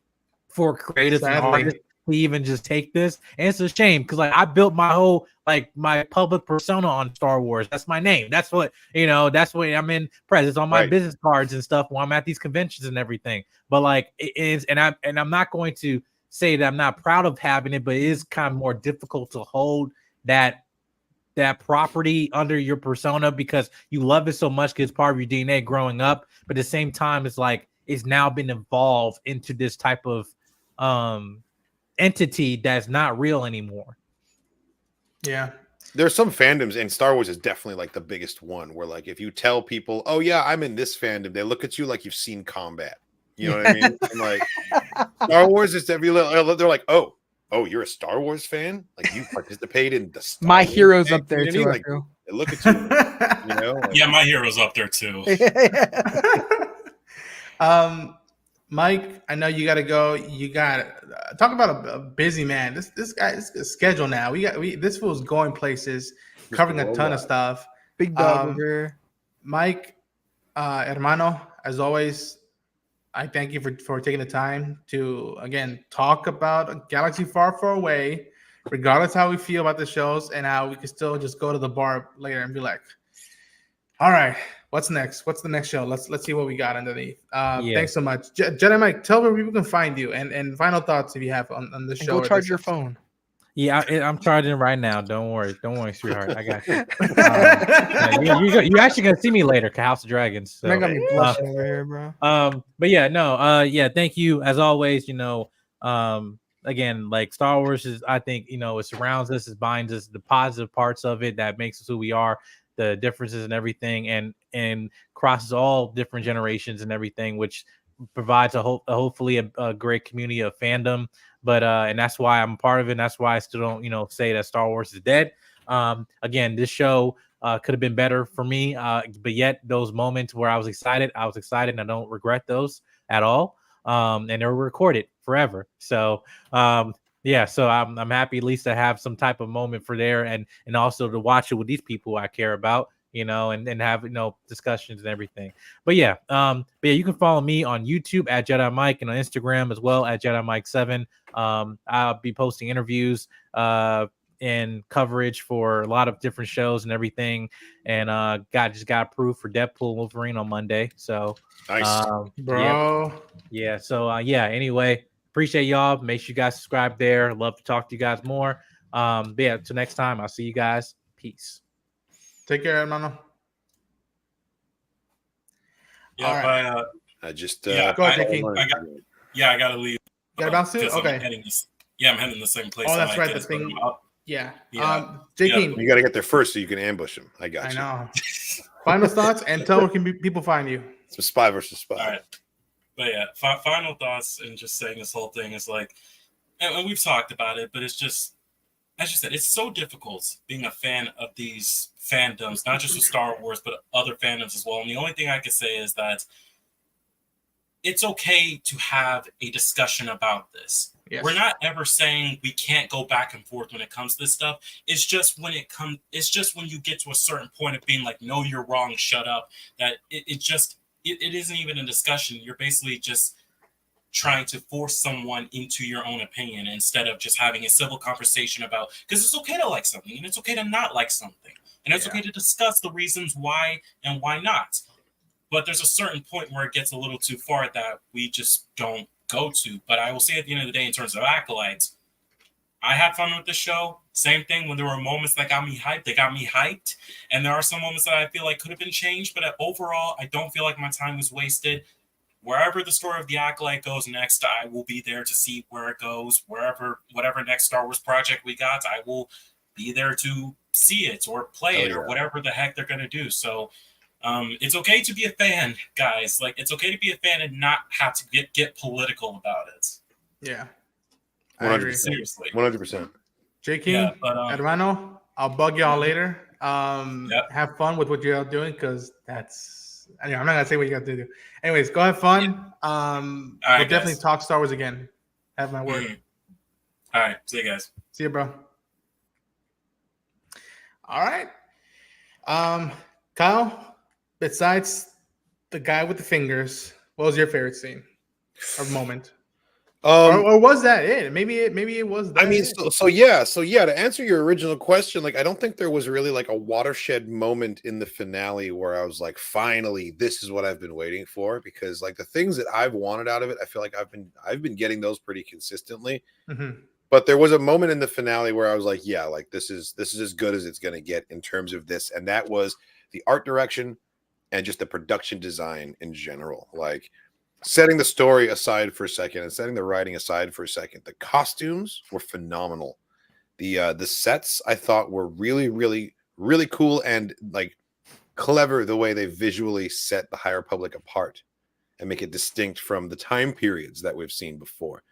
for creators and artists to even just take this. And it's a shame because like I built my whole my public persona on Star Wars. That's my name. That's what, you know, that's what I'm in press. It's on my business cards and stuff when I'm at these conventions and everything. But like it is, and I'm not going to say that I'm not proud of having it, but it is kind of more difficult to hold that property under your persona because you love it so much because it's part of your DNA growing up. But at the same time, it's like it's now been evolved into this type of entity that's not real anymore. Yeah. There's some fandoms, and Star Wars is definitely like the biggest one where like if you tell people, oh yeah, I'm in this fandom, they look at you like you've seen combat. You know what I mean? And like Star Wars is every little, they're like, oh, you're a Star Wars fan? Like you participate in the Star My Wars hero's up there too. Like, they look at you, you know? Like, yeah, my hero's up there too. Mike, I know you got to go. You got talk about a busy man. This guy's schedule now. This fool's going places, covering a ton of stuff. Big dog here. Mike, hermano, as always, I thank you for taking the time to again talk about a galaxy far, far away, regardless how we feel about the shows and how we can still just go to the bar later and be like, all right. What's next? What's the next show? Let's see what we got underneath. Thanks so much. Jedi Mike, tell where people can find you and final thoughts if you have on the show. Go charge your phone. Yeah, I'm charging right now. Don't worry, sweetheart. I got you. You actually gonna see me later, House of Dragons. So. I got me blushing over here, bro. But yeah, no, yeah. Thank you as always. You know, again, like Star Wars is, I think, it surrounds us, it binds us, the positive parts of it that makes us who we are, the differences and everything, and crosses all different generations and everything, which provides hopefully a great community of fandom. But and that's why I'm a part of it. And that's why I still don't, say that Star Wars is dead. Again, this show could have been better for me, but yet those moments where I was excited, and I don't regret those at all. And they were recorded forever. So yeah, so I'm happy at least to have some type of moment for there, and also to watch it with these people I care about, and have discussions and everything. But yeah, you can follow me on YouTube at Jedi Mike, and on Instagram as well at Jedi Mike 7. I'll be posting interviews and coverage for a lot of different shows and everything. And just got approved for Deadpool and Wolverine on Monday. So nice, bro. Yeah. So anyway, appreciate y'all. Make sure you guys subscribe there. Love to talk to you guys more. But yeah, till next time, I'll see you guys. Peace. Take care, hermano. Yeah, all right. I gotta leave. Gotta bounce it? Okay. I'm heading the same place. Oh, that's right. The thing. Yeah. J-King. You got to get there first so you can ambush him. I got you. I know. Final thoughts and tell where can people find you. It's a spy versus spy. All right. But yeah, final thoughts and just saying this whole thing is like, and we've talked about it, but it's just, as you said, it's so difficult being a fan of these fandoms, not just with Star Wars, but other fandoms as well. And the only thing I can say is that it's okay to have a discussion about this. Yes. We're not ever saying we can't go back and forth when it comes to this stuff. It's just when you get to a certain point of being like, no, you're wrong, shut up, that it isn't even a discussion. You're basically just trying to force someone into your own opinion instead of just having a civil conversation about, because it's okay to like something and it's okay to not like something. And it's okay to discuss the reasons why and why not. But there's a certain point where it gets a little too far that we just don't go to. But I will say at the end of the day, in terms of Acolytes, I had fun with the show. Same thing, when there were moments that got me hyped, they got me hyped. And there are some moments that I feel like could have been changed. But overall, I don't feel like my time was wasted. Wherever the story of the Acolyte goes next, I will be there to see where it goes. Whatever next Star Wars project we got, I will be there to see it or play it or whatever the heck they're going to do. So it's okay to be a fan, guys. Like, it's okay to be a fan and not have to get political about it. Yeah. 100%. Seriously. 100%. J-King, hermano, I'll bug y'all later. Have fun with what you're doing, because that's... Anyway, I'm not going to say what you got to do. Anyways, go have fun. We'll definitely talk Star Wars again. Have my word. All right. See you guys. See you, bro. All right. Kyle, besides the guy with the fingers, what was your favorite scene or moment? Or was that it? Maybe it was that. I mean, so yeah. To answer your original question, like, I don't think there was really like a watershed moment in the finale where I was like, finally, this is what I've been waiting for. Because like the things that I've wanted out of it, I feel like I've been getting those pretty consistently. Mm-hmm. But there was a moment in the finale where I was like, yeah, like this is as good as it's gonna get in terms of this, and that was the art direction and just the production design in general. Like, setting the story aside for a second and setting the writing aside for a second, the costumes were phenomenal. The sets I thought were really, really, really cool and like clever, the way they visually set the High Republic apart and make it distinct from the time periods that we've seen before.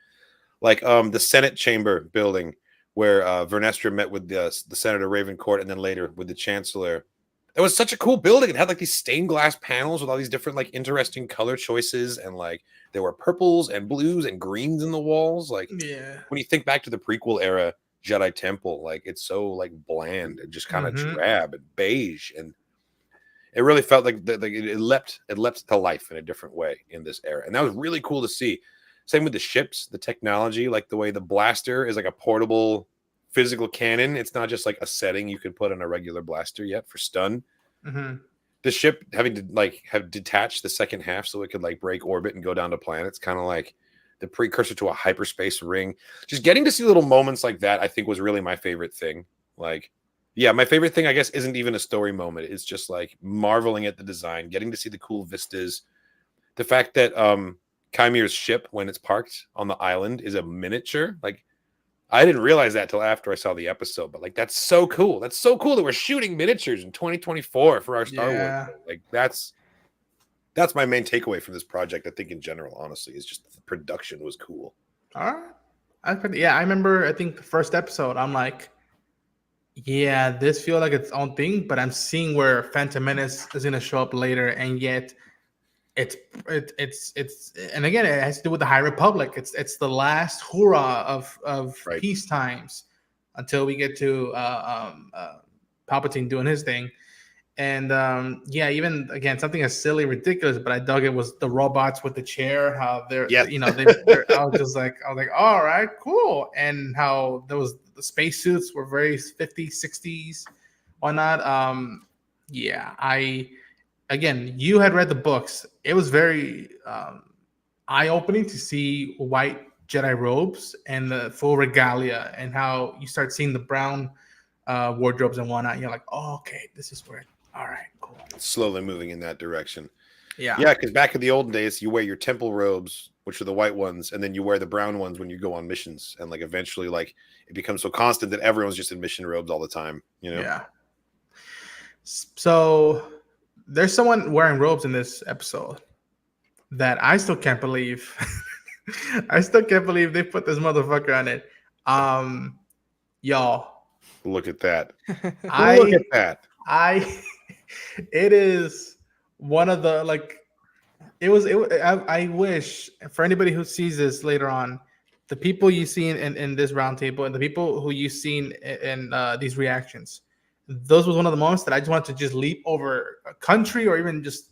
Like the Senate chamber building where Vernestra met with the Senator Ravencourt and then later with the Chancellor. It was such a cool building. It had like these stained glass panels with all these different like interesting color choices, and like there were purples and blues and greens in the walls. Like, when you think back to the prequel era Jedi Temple, like it's so like bland and just kind of drab and beige, and it really felt like it leapt to life in a different way in this era, and that was really cool to see. Same with the ships, the technology, like the way the blaster is like a portable physical cannon. It's not just like a setting you could put on a regular blaster yet for stun. Mm-hmm. The ship having to like have detached the second half so it could like break orbit and go down to planets, kind of like the precursor to a hyperspace ring. Just getting to see little moments like that, I think, was really my favorite thing. Like, yeah, my favorite thing, I guess, isn't even a story moment. It's just like marveling at the design, getting to see the cool vistas. The fact that Chimere's ship when it's parked on the island is a miniature. Like, I didn't realize that till after I saw the episode, but like that's so cool. That's so cool that we're shooting miniatures in 2024 for our Star Wars. Like that's my main takeaway from this project. I think in general, honestly, is just the production was cool. All right. I remember. I think the first episode, I'm like, yeah, this feels like its own thing, but I'm seeing where Phantom Menace is gonna show up later, and yet it's and again it has to do with the High Republic. It's the last hurrah of peace times until we get to Palpatine doing his thing. And even again something as silly, ridiculous, but I dug it was the robots with the chair. How they're I was like, all right, cool. And how there was the spacesuits were very 50s, 60s, whatnot. Again, you had read the books. It was very eye-opening to see white Jedi robes and the full regalia, and how you start seeing the brown wardrobes and whatnot. You're like, oh, okay, this is where. All right, cool. Slowly moving in that direction. Yeah, because back in the olden days, you wear your temple robes, which are the white ones, and then you wear the brown ones when you go on missions, and like eventually, like it becomes so constant that everyone's just in mission robes all the time. Yeah. So there's someone wearing robes in this episode that I still can't believe. I still can't believe they put this motherfucker on it. Y'all, look at that. Look at that. It is one of the I wish for anybody who sees this later on, the people you see in this roundtable and the people who you've seen in these reactions, those was one of the moments that I just wanted to just leap over a country or even just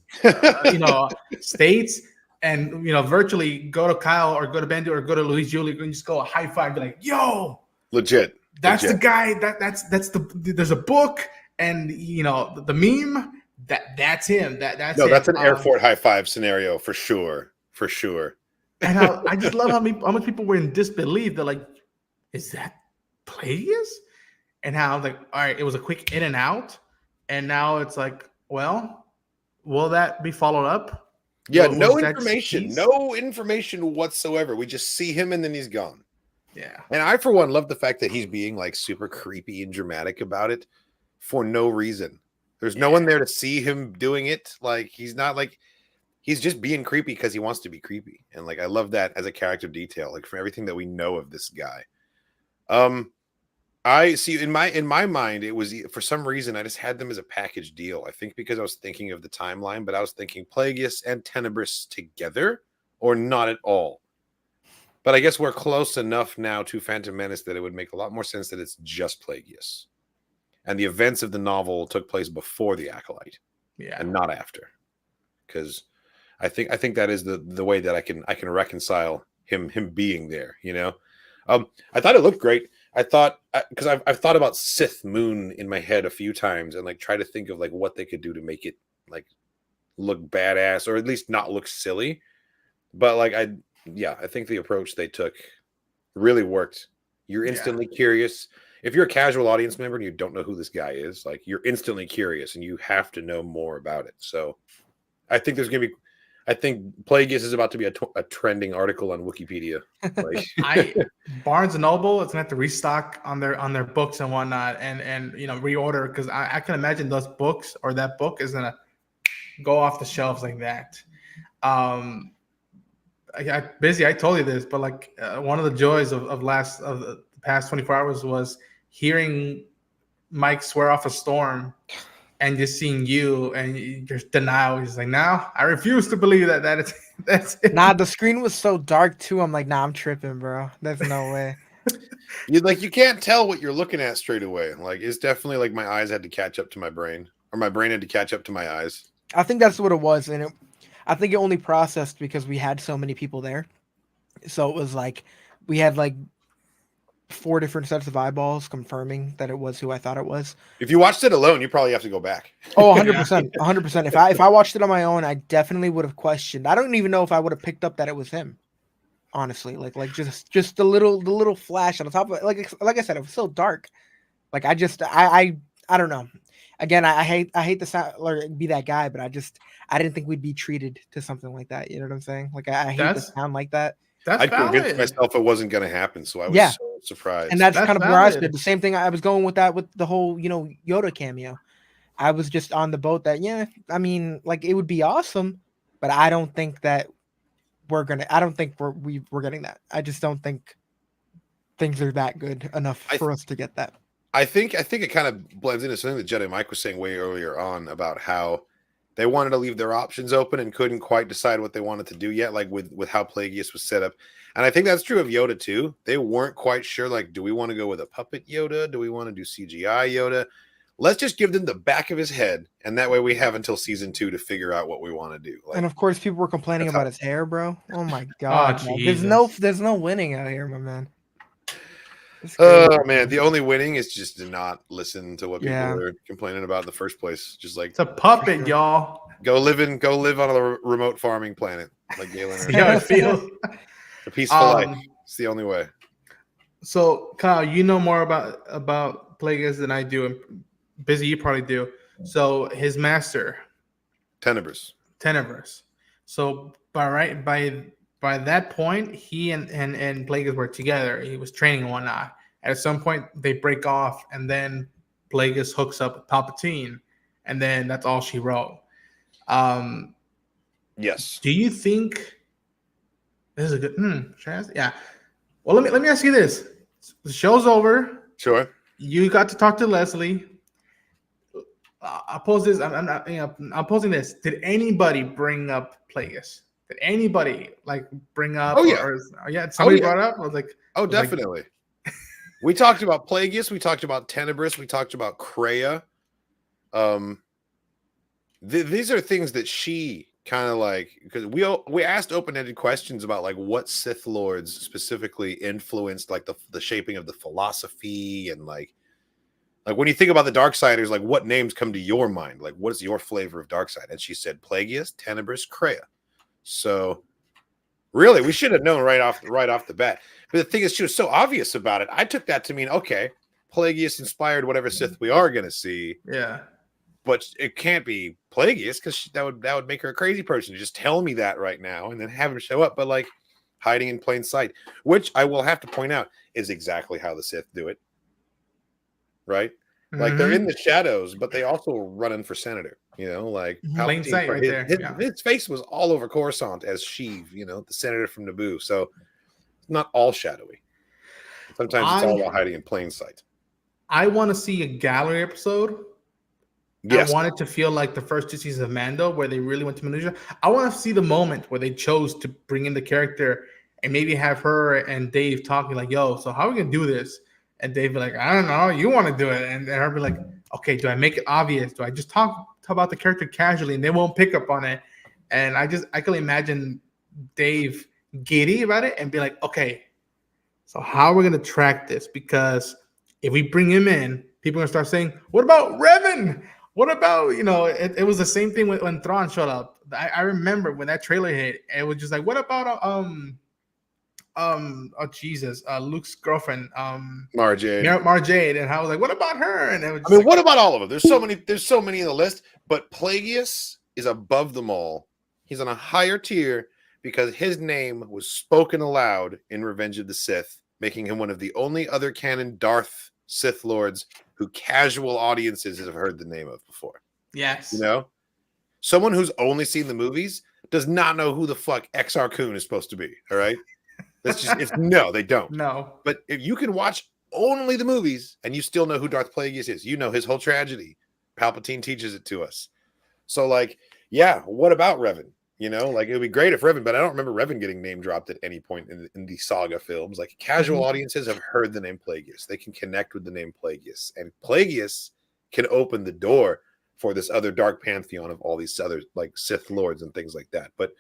states and virtually go to Kyle or go to Bendy or go to Luis Julie and just go a high five, be like, yo, legit. That's the guy. That's there's a book. And the meme that's him. That's an airport high five scenario for sure. And I just love how much people were in disbelief. They're like, "Is that Plagueis?" And how all right, it was a quick in and out, and now it's like, well, will that be followed up? Yeah, no information whatsoever. We just see him and then he's gone. Yeah, and I for one love the fact that he's being like super creepy and dramatic about it. For no reason. There's no one there to see him doing it. Like he's not like he's just being creepy because he wants to be creepy. And like I love that as a character detail, like from everything that we know of this guy. I see in my mind, it was for some reason I just had them as a package deal. I think because I was thinking of the timeline, but I was thinking Plagueis and Tenebris together or not at all. But I guess we're close enough now to Phantom Menace that it would make a lot more sense that it's just Plagueis. And the events of the novel took place before the Acolyte, and not after, because I think that is the way that I can reconcile him being there. I thought it looked great. I thought because I've thought about Sith Moon in my head a few times and like try to think of like what they could do to make it like look badass or at least not look silly. But like I think the approach they took really worked. You're instantly curious. If you're a casual audience member and you don't know who this guy is, like you're instantly curious and you have to know more about it. So I think Plagueis is about to be a trending article on Wikipedia. Like, Barnes and Noble is gonna have to restock on their books and whatnot and reorder because I can imagine those books or that book is gonna go off the shelves like that. I told you this, but like one of the joys of the past 24 hours was hearing Mike swear off a storm and just seeing you and just denial. He's like, "No, I refuse to believe that's it." Nah, the screen was so dark too. I'm like, "Nah, I'm tripping, bro. There's no way." You can't tell what you're looking at straight away. Like it's definitely like my eyes had to catch up to my brain, or my brain had to catch up to my eyes. I think that's what it was, and I think it only processed because we had so many people there. So it was like we had like 4 different sets of eyeballs confirming that it was who I thought it was. If you watched it alone, you probably have to go back. Oh, 100%. 100%. If I watched it on my own, I definitely would have questioned. I don't even know if I would have picked up that it was him. Honestly, like just the little flash on the top of it. Like I said, it was so dark. Like I I don't know. Again, I hate to sound or be that guy, but I didn't think we'd be treated to something like that. You know what I'm saying? Like I hate to sound like that. That's I valid. convinced myself it wasn't going to happen, so I was so surprised. And that's kind of where I stood. The same thing I was going with that with the whole, Yoda cameo. I was just on the boat that, I mean, like it would be awesome, but I don't think that we're getting that. I just don't think things are that good enough for us to get that. I think it kind of blends into something that Jedi Mike was saying way earlier on about how they wanted to leave their options open and couldn't quite decide what they wanted to do yet, like with how Plagueis was set up. And I think that's true of Yoda too. They weren't quite sure, like, do we want to go with a puppet Yoda? Do we want to do CGI Yoda? Let's just give them the back of his head, and that way we have until season 2 to figure out what we want to do. Like, and of course, people were complaining about his hair, bro. Oh my god, there's no winning out here, my man. Oh man, the only winning is just to not listen to what people are complaining about in the first place. Just like it's a puppet, y'all. Go live on a remote farming planet, like Galen. A peaceful life. It's the only way. So, Kyle, you know more about Plagueis than I do, and Busy, you probably do. So, his master, Tenebris. So, by that point, he and Plagueis were together. He was training and whatnot. At some point, they break off, and then Plagueis hooks up with Palpatine, and then that's all she wrote. Yes. Do you think this is a good? Yeah. Well, let me ask you this: the show's over. Sure. You got to talk to Leslie. I'll pose this. I'm posing this. Did anybody bring up Plagueis? Did anybody bring up? Oh yeah. Somebody brought it up. I was like, definitely. We talked about Plagueis. We talked about Tenebris. We talked about Kreia. These are things that she kind of because we asked open-ended questions about what Sith Lords specifically influenced the shaping of the philosophy and like when you think about the Darksiders, what names come to your mind? What is your flavor of Darkside? And she said Plagueis, Tenebris, Kreia. So really, we should have known right off the bat. But the thing is, she was so obvious about it. I took that to mean, okay, Plagueis inspired whatever Sith we are going to see. Yeah. But it can't be Plagueis because that would make her a crazy person to just tell me that right now and then have him show up. But hiding in plain sight, which I will have to point out is exactly how the Sith do it. Right? Mm-hmm. They're in the shadows, but they also are running for senator. Plain sight right there. His face was all over Coruscant as Sheev, the senator from Naboo. So it's not all shadowy. Sometimes it's all about hiding in plain sight. I want to see a gallery episode. Yes. I want it to feel like the first 2 seasons of Mando, where they really went to minutia. I want to see the moment where they chose to bring in the character and maybe have her and Dave talking yo, so how are we going to do this? And Dave be like, I don't know, you want to do it. And her be like, okay, do I make it obvious? Do I just talk about the character casually and they won't pick up on it? And I can imagine Dave giddy about it and be like, okay, so how are we going to track this? Because if we bring him in, people are going to start saying, what about Revan? What about, it was the same thing when Thrawn showed up. I remember when that trailer hit, it was just what about Luke's girlfriend, Mara Jade, and I was like, what about her? And it was what about all of them? There's so many in the list, but Plagueis is above them all. He's on a higher tier because his name was spoken aloud in Revenge of the Sith, making him one of the only other canon Darth Sith Lords who casual audiences have heard the name of before. Yes. Someone who's only seen the movies does not know who the fuck Exar Kun is supposed to be. All right. No, they don't. No. But if you can watch only the movies and you still know who Darth Plagueis is, his whole tragedy. Palpatine teaches it to us. So what about Revan? It would be great if Revan, but I don't remember Revan getting name dropped at any point in the saga films. Casual audiences have heard the name Plagueis. They can connect with the name Plagueis. And Plagueis can open the door for this other dark pantheon of all these other Sith Lords and things like that. But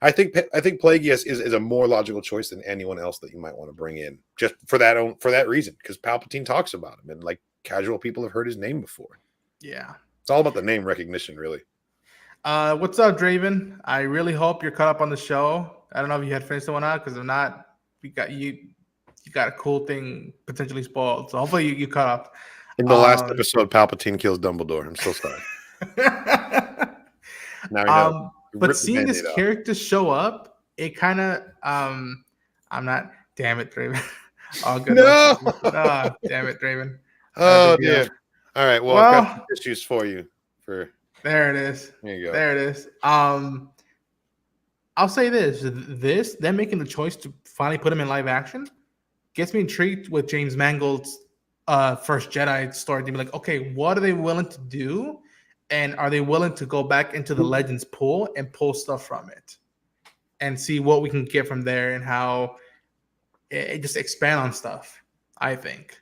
I think Plagueis is a more logical choice than anyone else that you might want to bring in just for that reason, because Palpatine talks about him and casual people have heard his name before. Yeah. It's all about the name recognition, really. What's up, Draven? I really hope you're caught up on the show. I don't know if you had finished the one out, because if not, you got a cool thing potentially spoiled. So hopefully you caught up. In the last episode, Palpatine kills Dumbledore. I'm so sorry. Now you know. But seeing this character show up, it kind of I'm not. Damn it, Draven. All good. No. Oh, damn it, Draven. Oh dear. All right. Well, I've got some issues for you. There it is. There you go. There it is. I'll say this: them making the choice to finally put him in live action gets me intrigued with James Mangold's first Jedi story. To be like, okay, what are they willing to do, and are they willing to go back into the Legends pool and pull stuff from it, and see what we can get from there and how it just expand on stuff. I think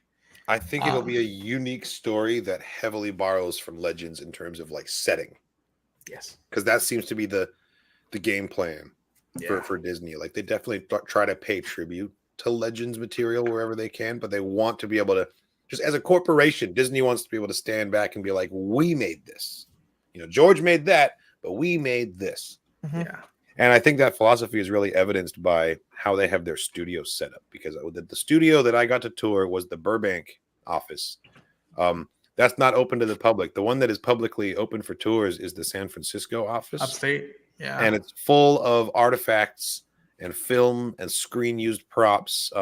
it'll be a unique story that heavily borrows from Legends in terms of like setting. Yes, because that seems to be the game plan for Disney. Like they definitely try to pay tribute to Legends material wherever they can, but they want to be able to, just as a corporation, Disney wants to be able to stand back and be like, we made this. You know, George made that, but we made this. Mm-hmm. Yeah. And I think that philosophy is really evidenced by how they have their studio set up, because the studio that I got to tour was the Burbank office. That's not open to the public. The one that is publicly open for tours is the San Francisco office. Upstate. Yeah. And it's full of artifacts and film and screen used props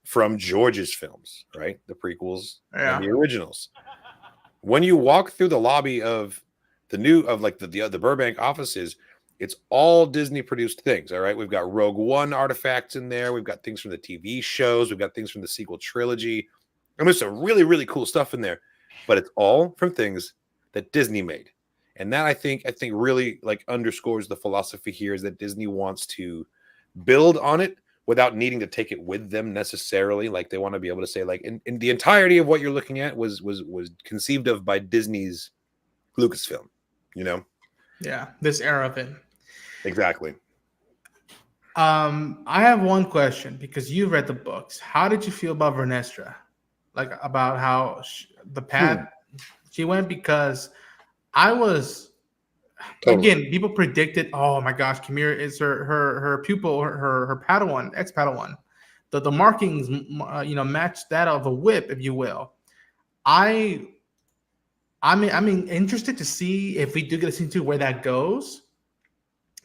from George's films, right? The prequels and the originals. When you walk through the lobby of the Burbank offices, it's all Disney produced things. All right. We've got Rogue One artifacts in there. We've got things from the TV shows. We've got things from the sequel trilogy. And there's some really, really cool stuff in there, but it's all from things that Disney made. And that I think really like underscores the philosophy here, is that Disney wants to build on it without needing to take it with them necessarily. Like they want to be able to say, like, in the entirety of what you're looking at was conceived of by Disney's Lucasfilm, you know? Yeah, this era of it. Exactly. I have one question, because you read the books. How did you feel about Vernestra? Like about how the path she went? Because I was again, people predicted, oh my gosh, Chimera is her pupil, her Padawan, ex-Padawan. The markings, match that of a whip, if you will. I'm interested to see if we do get a scene 2 where that goes,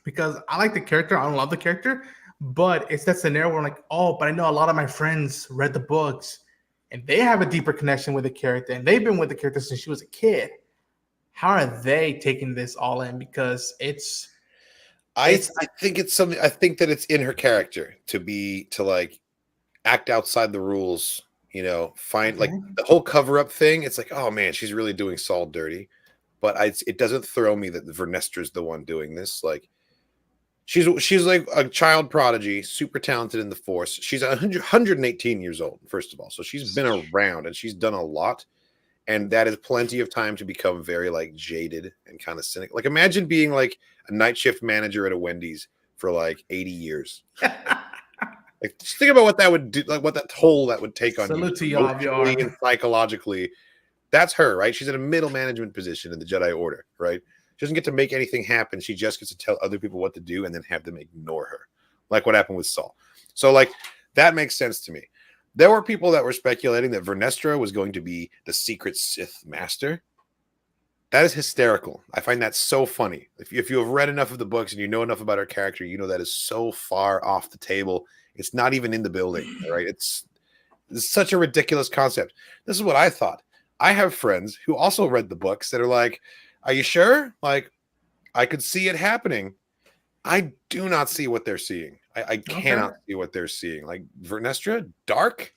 because I like the character. I don't love the character, but it's that scenario where I'm like, oh, but I know a lot of my friends read the books and they have a deeper connection with the character, and they've been with the character since she was a kid. How are they taking this all in? Because I think it's something. I think that it's in her character to like act outside the rules. You know, like the whole cover up thing. It's like, oh man, she's really doing Saul dirty. But it doesn't throw me that Vernestra's the one doing this. Like she's like a child prodigy, super talented in the Force. She's 118 years old, first of all, so she's been around and she's done a lot. And that is plenty of time to become very like jaded and kind of cynical. Like imagine being like a night shift manager at a Wendy's for like 80 years. Like just think about what that would do, like what that toll that would take on you emotionally and psychologically. That's her, right? She's in a middle management position in the Jedi Order, right? She doesn't get to make anything happen. She just gets to tell other people what to do and then have them ignore her, like what happened with Saul. So like that makes sense to me. There were people that were speculating that Vernestra was going to be the secret Sith master. That is hysterical. I find that so funny. If you have read enough of the books and you know enough about her character, you know that is so far off the table. It's not even in the building, right? It's such a ridiculous concept. This is what I thought. I have friends who also read the books that are like, are you sure? Like, I could see it happening. I do not see what they're seeing. I cannot see what they're seeing. Like Vernestra, dark?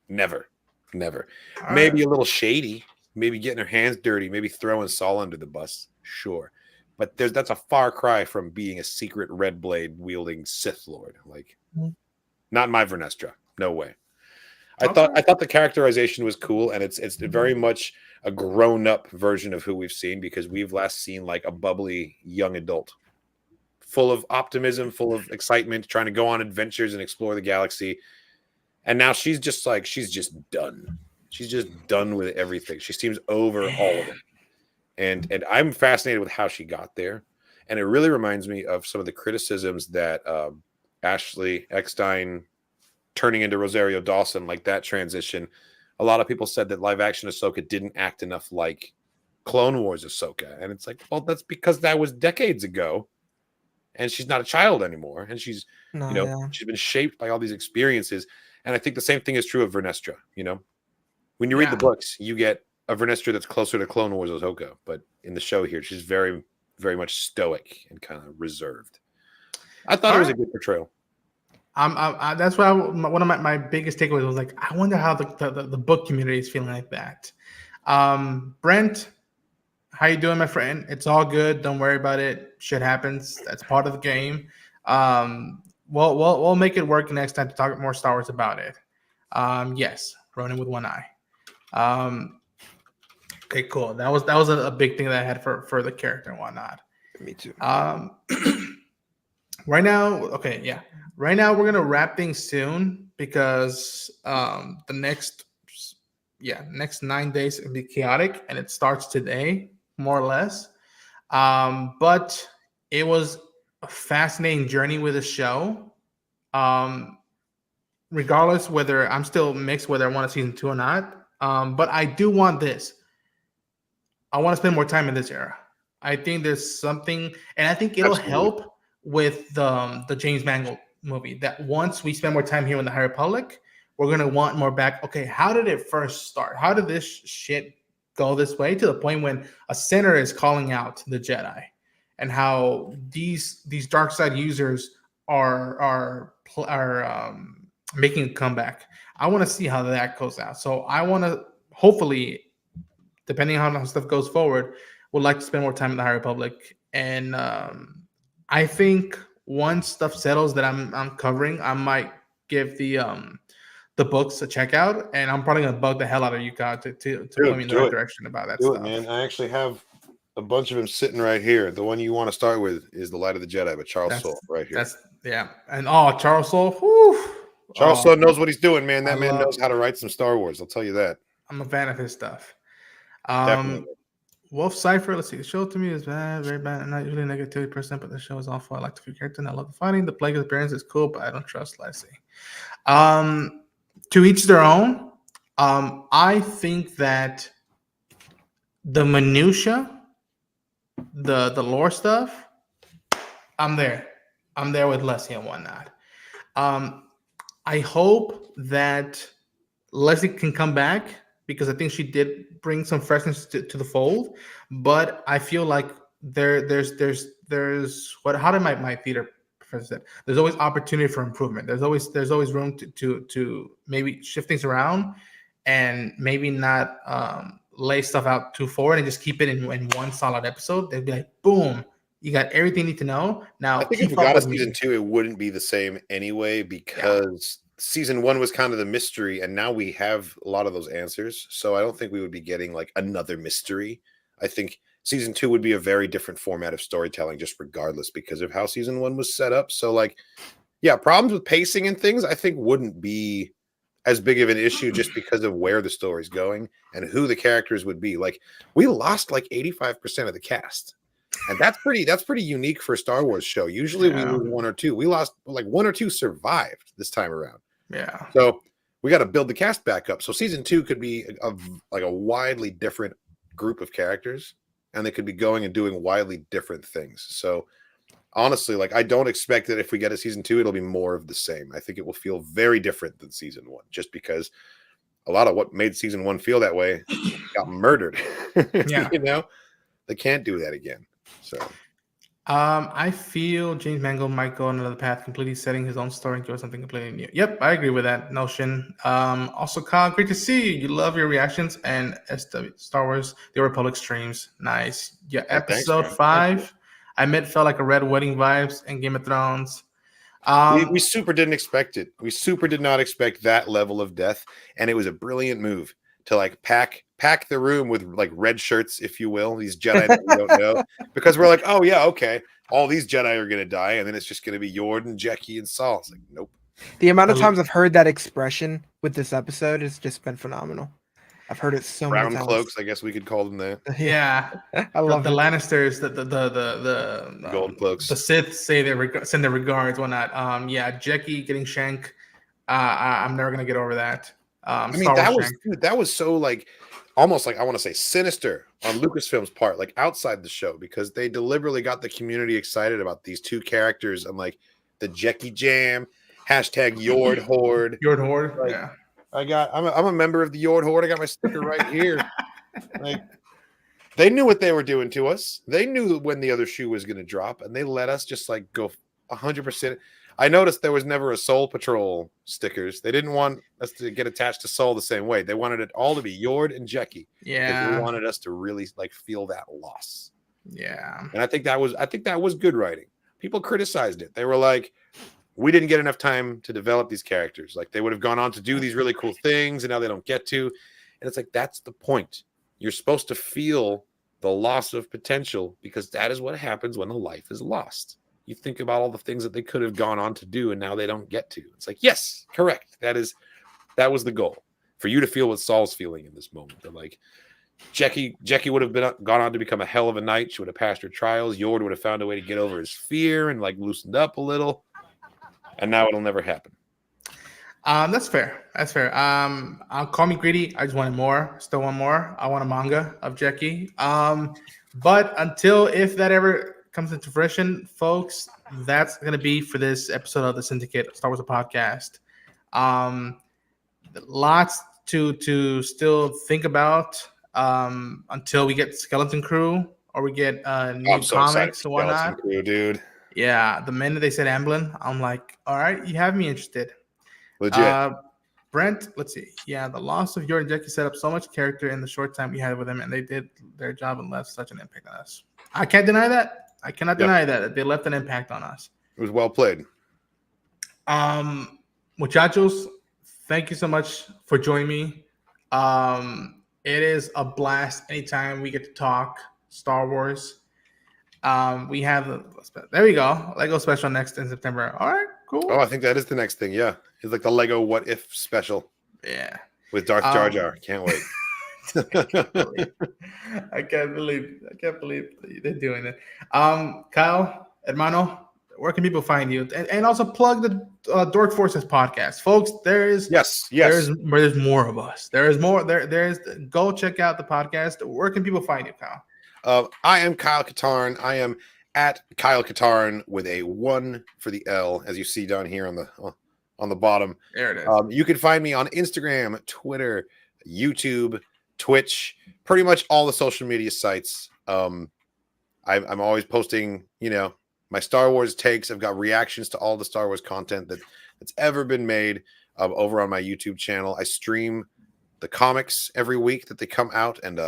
Never. Maybe a little shady. Maybe getting her hands dirty. Maybe throwing Saul under the bus. Sure. But that's a far cry from being a secret red blade wielding Sith Lord. Like, not my Vernestra. No way. I thought the characterization was cool, and it's very much a grown-up version of who we've seen, because we've last seen like a bubbly young adult, full of optimism, full of excitement, trying to go on adventures and explore the galaxy. And now she's just done. She's just done with everything. She seems over all of it. And I'm fascinated with how she got there. And it really reminds me of some of the criticisms that Ashley Eckstein turning into Rosario Dawson, like that transition, a lot of people said that live action Ahsoka didn't act enough like Clone Wars Ahsoka. And it's like, well, that's because that was decades ago. And she's not a child anymore. And she's, she's been shaped by all these experiences. And I think the same thing is true of Vernestra. When you read the books, you get a Vernestra that's closer to Clone Wars Ahsoka. But in the show here, she's very, very much stoic and kind of reserved. I thought it was a good portrayal. That's why one of my biggest takeaways was like, I wonder how the book community is feeling like that. Brent, how you doing, my friend? It's all good. Don't worry about it. Shit happens. That's part of the game. We'll make it work next time to talk more Star Wars about it. Yes, Ronin with one eye. Okay, cool. That was a big thing that I had for the character and whatnot. Me too. Right now, we're gonna wrap things soon because the next 9 days will be chaotic, and it starts today, more or less. But it was a fascinating journey with the show. Regardless whether I'm still mixed whether I want a season 2 or not. But I do want this. I want to spend more time in this era. I think there's something, and I think it'll help with the James Mangold movie, that once we spend more time here in the High Republic, we're going to want more back. Okay, how did it first start? How did this shit go this way to the point when a senator is calling out the Jedi, and how these dark side users are making a comeback? I want to see how that goes out. So I want to, hopefully, depending on how stuff goes forward, would like to spend more time in the High Republic. And I think once stuff settles that I'm covering, I might give the books a check out, and I'm probably gonna bug the hell out of you guys to point me in the right direction about that stuff. Man. I actually have a bunch of them sitting right here. The one you want to start with is The Light of the Jedi by Charles Soule, right here. And Charles Soule. Whew, Charles Soule knows what he's doing, man. That man knows how to write some Star Wars. I'll tell you that. I'm a fan of his stuff. Definitely. Wolf Cypher, let's see. The show to me is bad, very bad. I'm not usually a negativity person, but the show is awful. I like the few characters and I love the fighting. The Plague appearance is cool, but I don't trust Lassie. To each their own. I think that the minutia, the lore stuff, I'm there. I'm there with Leslie and whatnot. I hope that Leslie can come back, because I think she did bring some freshness to the fold. But I feel like there's how did my theater professor said, there's always opportunity for improvement. There's always room to maybe shift things around, and maybe not lay stuff out too forward and just keep it in one solid episode. They'd be like, boom, you got everything you need to know. Now, I think if we got a season 2, it wouldn't be the same anyway, because season 1 was kind of the mystery, and now we have a lot of those answers. So I don't think we would be getting like another mystery. I think season 2 would be a very different format of storytelling, just regardless, because of how season 1 was set up. So problems with pacing and things, I think wouldn't be as big of an issue, just because of where the story's going and who the characters would be. Like, we lost like 85% of the cast. And that's pretty unique for a Star Wars show. Usually we lose 1 or 2. We lost like 1 or 2 survived this time around. Yeah. So we got to build the cast back up. So season 2 could be a widely different group of characters, and they could be going and doing widely different things. So honestly, I don't expect that if we get a season 2, it'll be more of the same. I think it will feel very different than season 1, just because a lot of what made season 1 feel that way got murdered. Yeah. They can't do that again. So I feel James Mangold might go another path, completely setting his own story and do something completely new. Yep, I agree with that notion. Also, Kyle, great to see you. You love your reactions and Star Wars The Republic streams. Nice. Yeah, episode 5. Felt like a Red Wedding vibes and Game of Thrones. We super didn't expect it. We super did not expect that level of death, and it was a brilliant move to pack the room with red shirts, if you will, these Jedi that we don't know, because we're like, oh yeah, okay, all these Jedi are gonna die, and then it's just gonna be Jordan, Jackie, and Saul. It's like, nope. The amount of times I've heard that expression with this episode has just been phenomenal. I've heard it so many times. Brown cloaks, I guess we could call them that. Yeah, I love the Lannisters, the gold cloaks. The Sith say send their regards, whatnot. Jackie getting Shank. I'm never gonna get over that. I mean, that was so like almost like I want to say sinister on Lucasfilm's part, like outside the show, because they deliberately got the community excited about these two characters and like the Jecki Jam, hashtag Yord Horde. Yord Horde, like, yeah. I'm a member of the Yord Horde. I got my sticker right here. Like, they knew what they were doing to us. They knew when the other shoe was going to drop, and they let us just like go 100%. I noticed there was never a Soul Patrol stickers. They didn't want us to get attached to Soul the same way. They wanted it all to be Yord and Jecki. Yeah. They wanted us to really like feel that loss. Yeah. And I think that was good writing. People criticized it. They were like, we didn't get enough time to develop these characters. Like they would have gone on to do these really cool things, and now they don't get to. And it's like, that's the point. You're supposed to feel the loss of potential, because that is what happens when a life is lost. You think about all the things that they could have gone on to do, and now they don't get to. It's like, yes, correct. That was the goal, for you to feel what Saul's feeling in this moment. They're like, Jecki would have gone on to become a hell of a knight. She would have passed her trials. Yord would have found a way to get over his fear and like loosened up a little. And now it'll never happen. That's fair. That's fair. I'll call me greedy. I just wanted more. Still want more. I want a manga of Jecki. But if that ever comes into fruition, folks, that's gonna be for this episode of the Syndicate Star Wars podcast. Lots to still think about until we get Skeleton Crew or we get new comics and whatnot. Skeleton Crew, dude. Yeah, the minute they said Amblin, I'm like, all right, you have me interested. Legit. Brent, let's see. Yeah, the loss of Yord and Jecki set up so much character in the short time we had with them, and they did their job and left such an impact on us. I can't deny that. I cannot deny that they left an impact on us. It was well played. Muchachos, thank you so much for joining me. It is a blast anytime we get to talk Star Wars. We have there we go. Lego special next in September. All right, cool. Oh, I think that is the next thing. Yeah, it's like the Lego What If special. Yeah, with Darth Jar Jar. Can't wait. I can't believe they're doing it. Kyle, hermano, where can people find you? And also plug the Dork Forces podcast, folks. There's more of us. There's more. There's go check out the podcast. Where can people find you, Kyle? I am Kyle Katarn. I am at Kyle Katarn with a 1 for the L, as you see down here on the bottom. There it is. You can find me on Instagram, Twitter, YouTube, Twitch, pretty much all the social media sites. I'm always posting, my Star Wars takes. I've got reactions to all the Star Wars content that's ever been made over on my YouTube channel. I stream the comics every week that they come out, and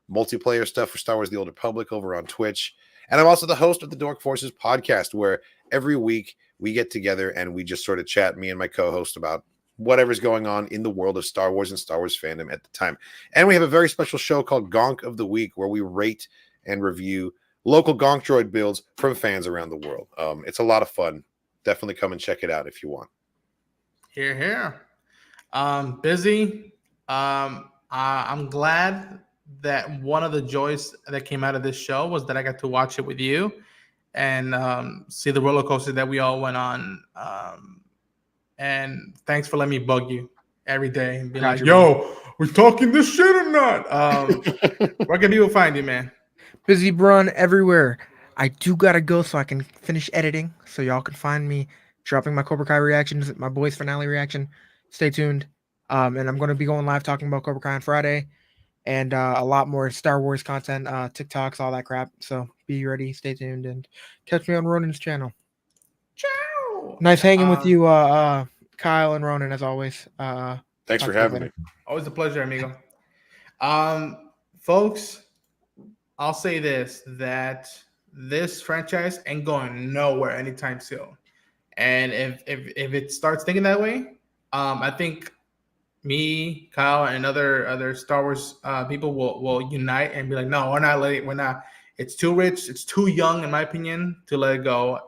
multiplayer stuff for Star Wars The Old Republic over on Twitch. And I'm also the host of the Dork Forces podcast, where every week we get together and we just sort of chat, me and my co-host, about whatever's going on in the world of Star Wars and Star Wars fandom at the time. And we have a very special show called Gonk of the Week, where we rate and review local Gonk droid builds from fans around the world. It's a lot of fun. Definitely come and check it out if you want. Here. Busy. I'm glad that one of the joys that came out of this show was that I got to watch it with you and see the roller coaster that we all went on. And thanks for letting me bug you every day and be like, yo, we're talking this shit or not? Where can people find you, man? Busy Brun everywhere. I do gotta go so I can finish editing, so y'all can find me dropping my Cobra Kai reactions, my boys finale reaction. Stay tuned. And I'm going to be going live talking about Cobra Kai on Friday, and a lot more Star Wars content, TikToks, all that crap. So be ready, stay tuned, and catch me on Ronan's channel. Ciao. Nice hanging with you, Kyle and Ronan, as always. Thanks for having me. Always a pleasure, amigo. Folks, I'll say this, that this franchise ain't going nowhere anytime soon. And if it starts thinking that way, I think me, Kyle, and other Star Wars people will unite and be like, no, we're not. It's too rich. It's too young, in my opinion, to let it go.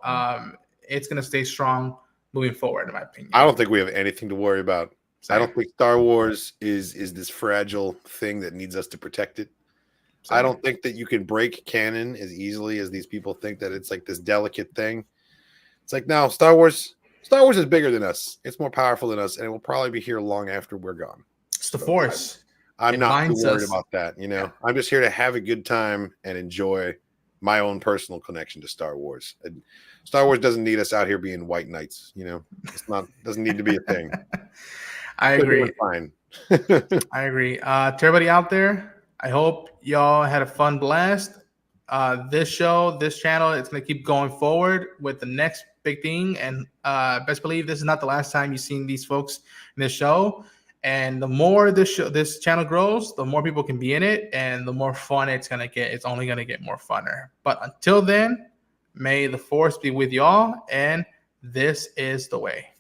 It's going to stay strong moving forward, in my opinion. I don't think we have anything to worry about. Same. I don't think Star Wars is this fragile thing that needs us to protect it. Same. I don't think that you can break canon as easily as these people think that it's like this delicate thing. It's like, no, Star Wars is bigger than us. It's more powerful than us, and it will probably be here long after we're gone. It's the Force. I'm not too worried about that. You know, I'm just here to have a good time and enjoy my own personal connection to Star Wars. And Star Wars doesn't need us out here being white knights. You know, doesn't need to be a thing. I agree. Fine. I agree. To everybody out there, I hope y'all had a fun blast. This show, this channel, it's gonna keep going forward with the next big thing. And best believe this is not the last time you've seen these folks in this show. And the more this channel grows, the more people can be in it, and the more fun it's gonna get. It's only gonna get more funner. But until then, may the Force be with y'all, and this is the way.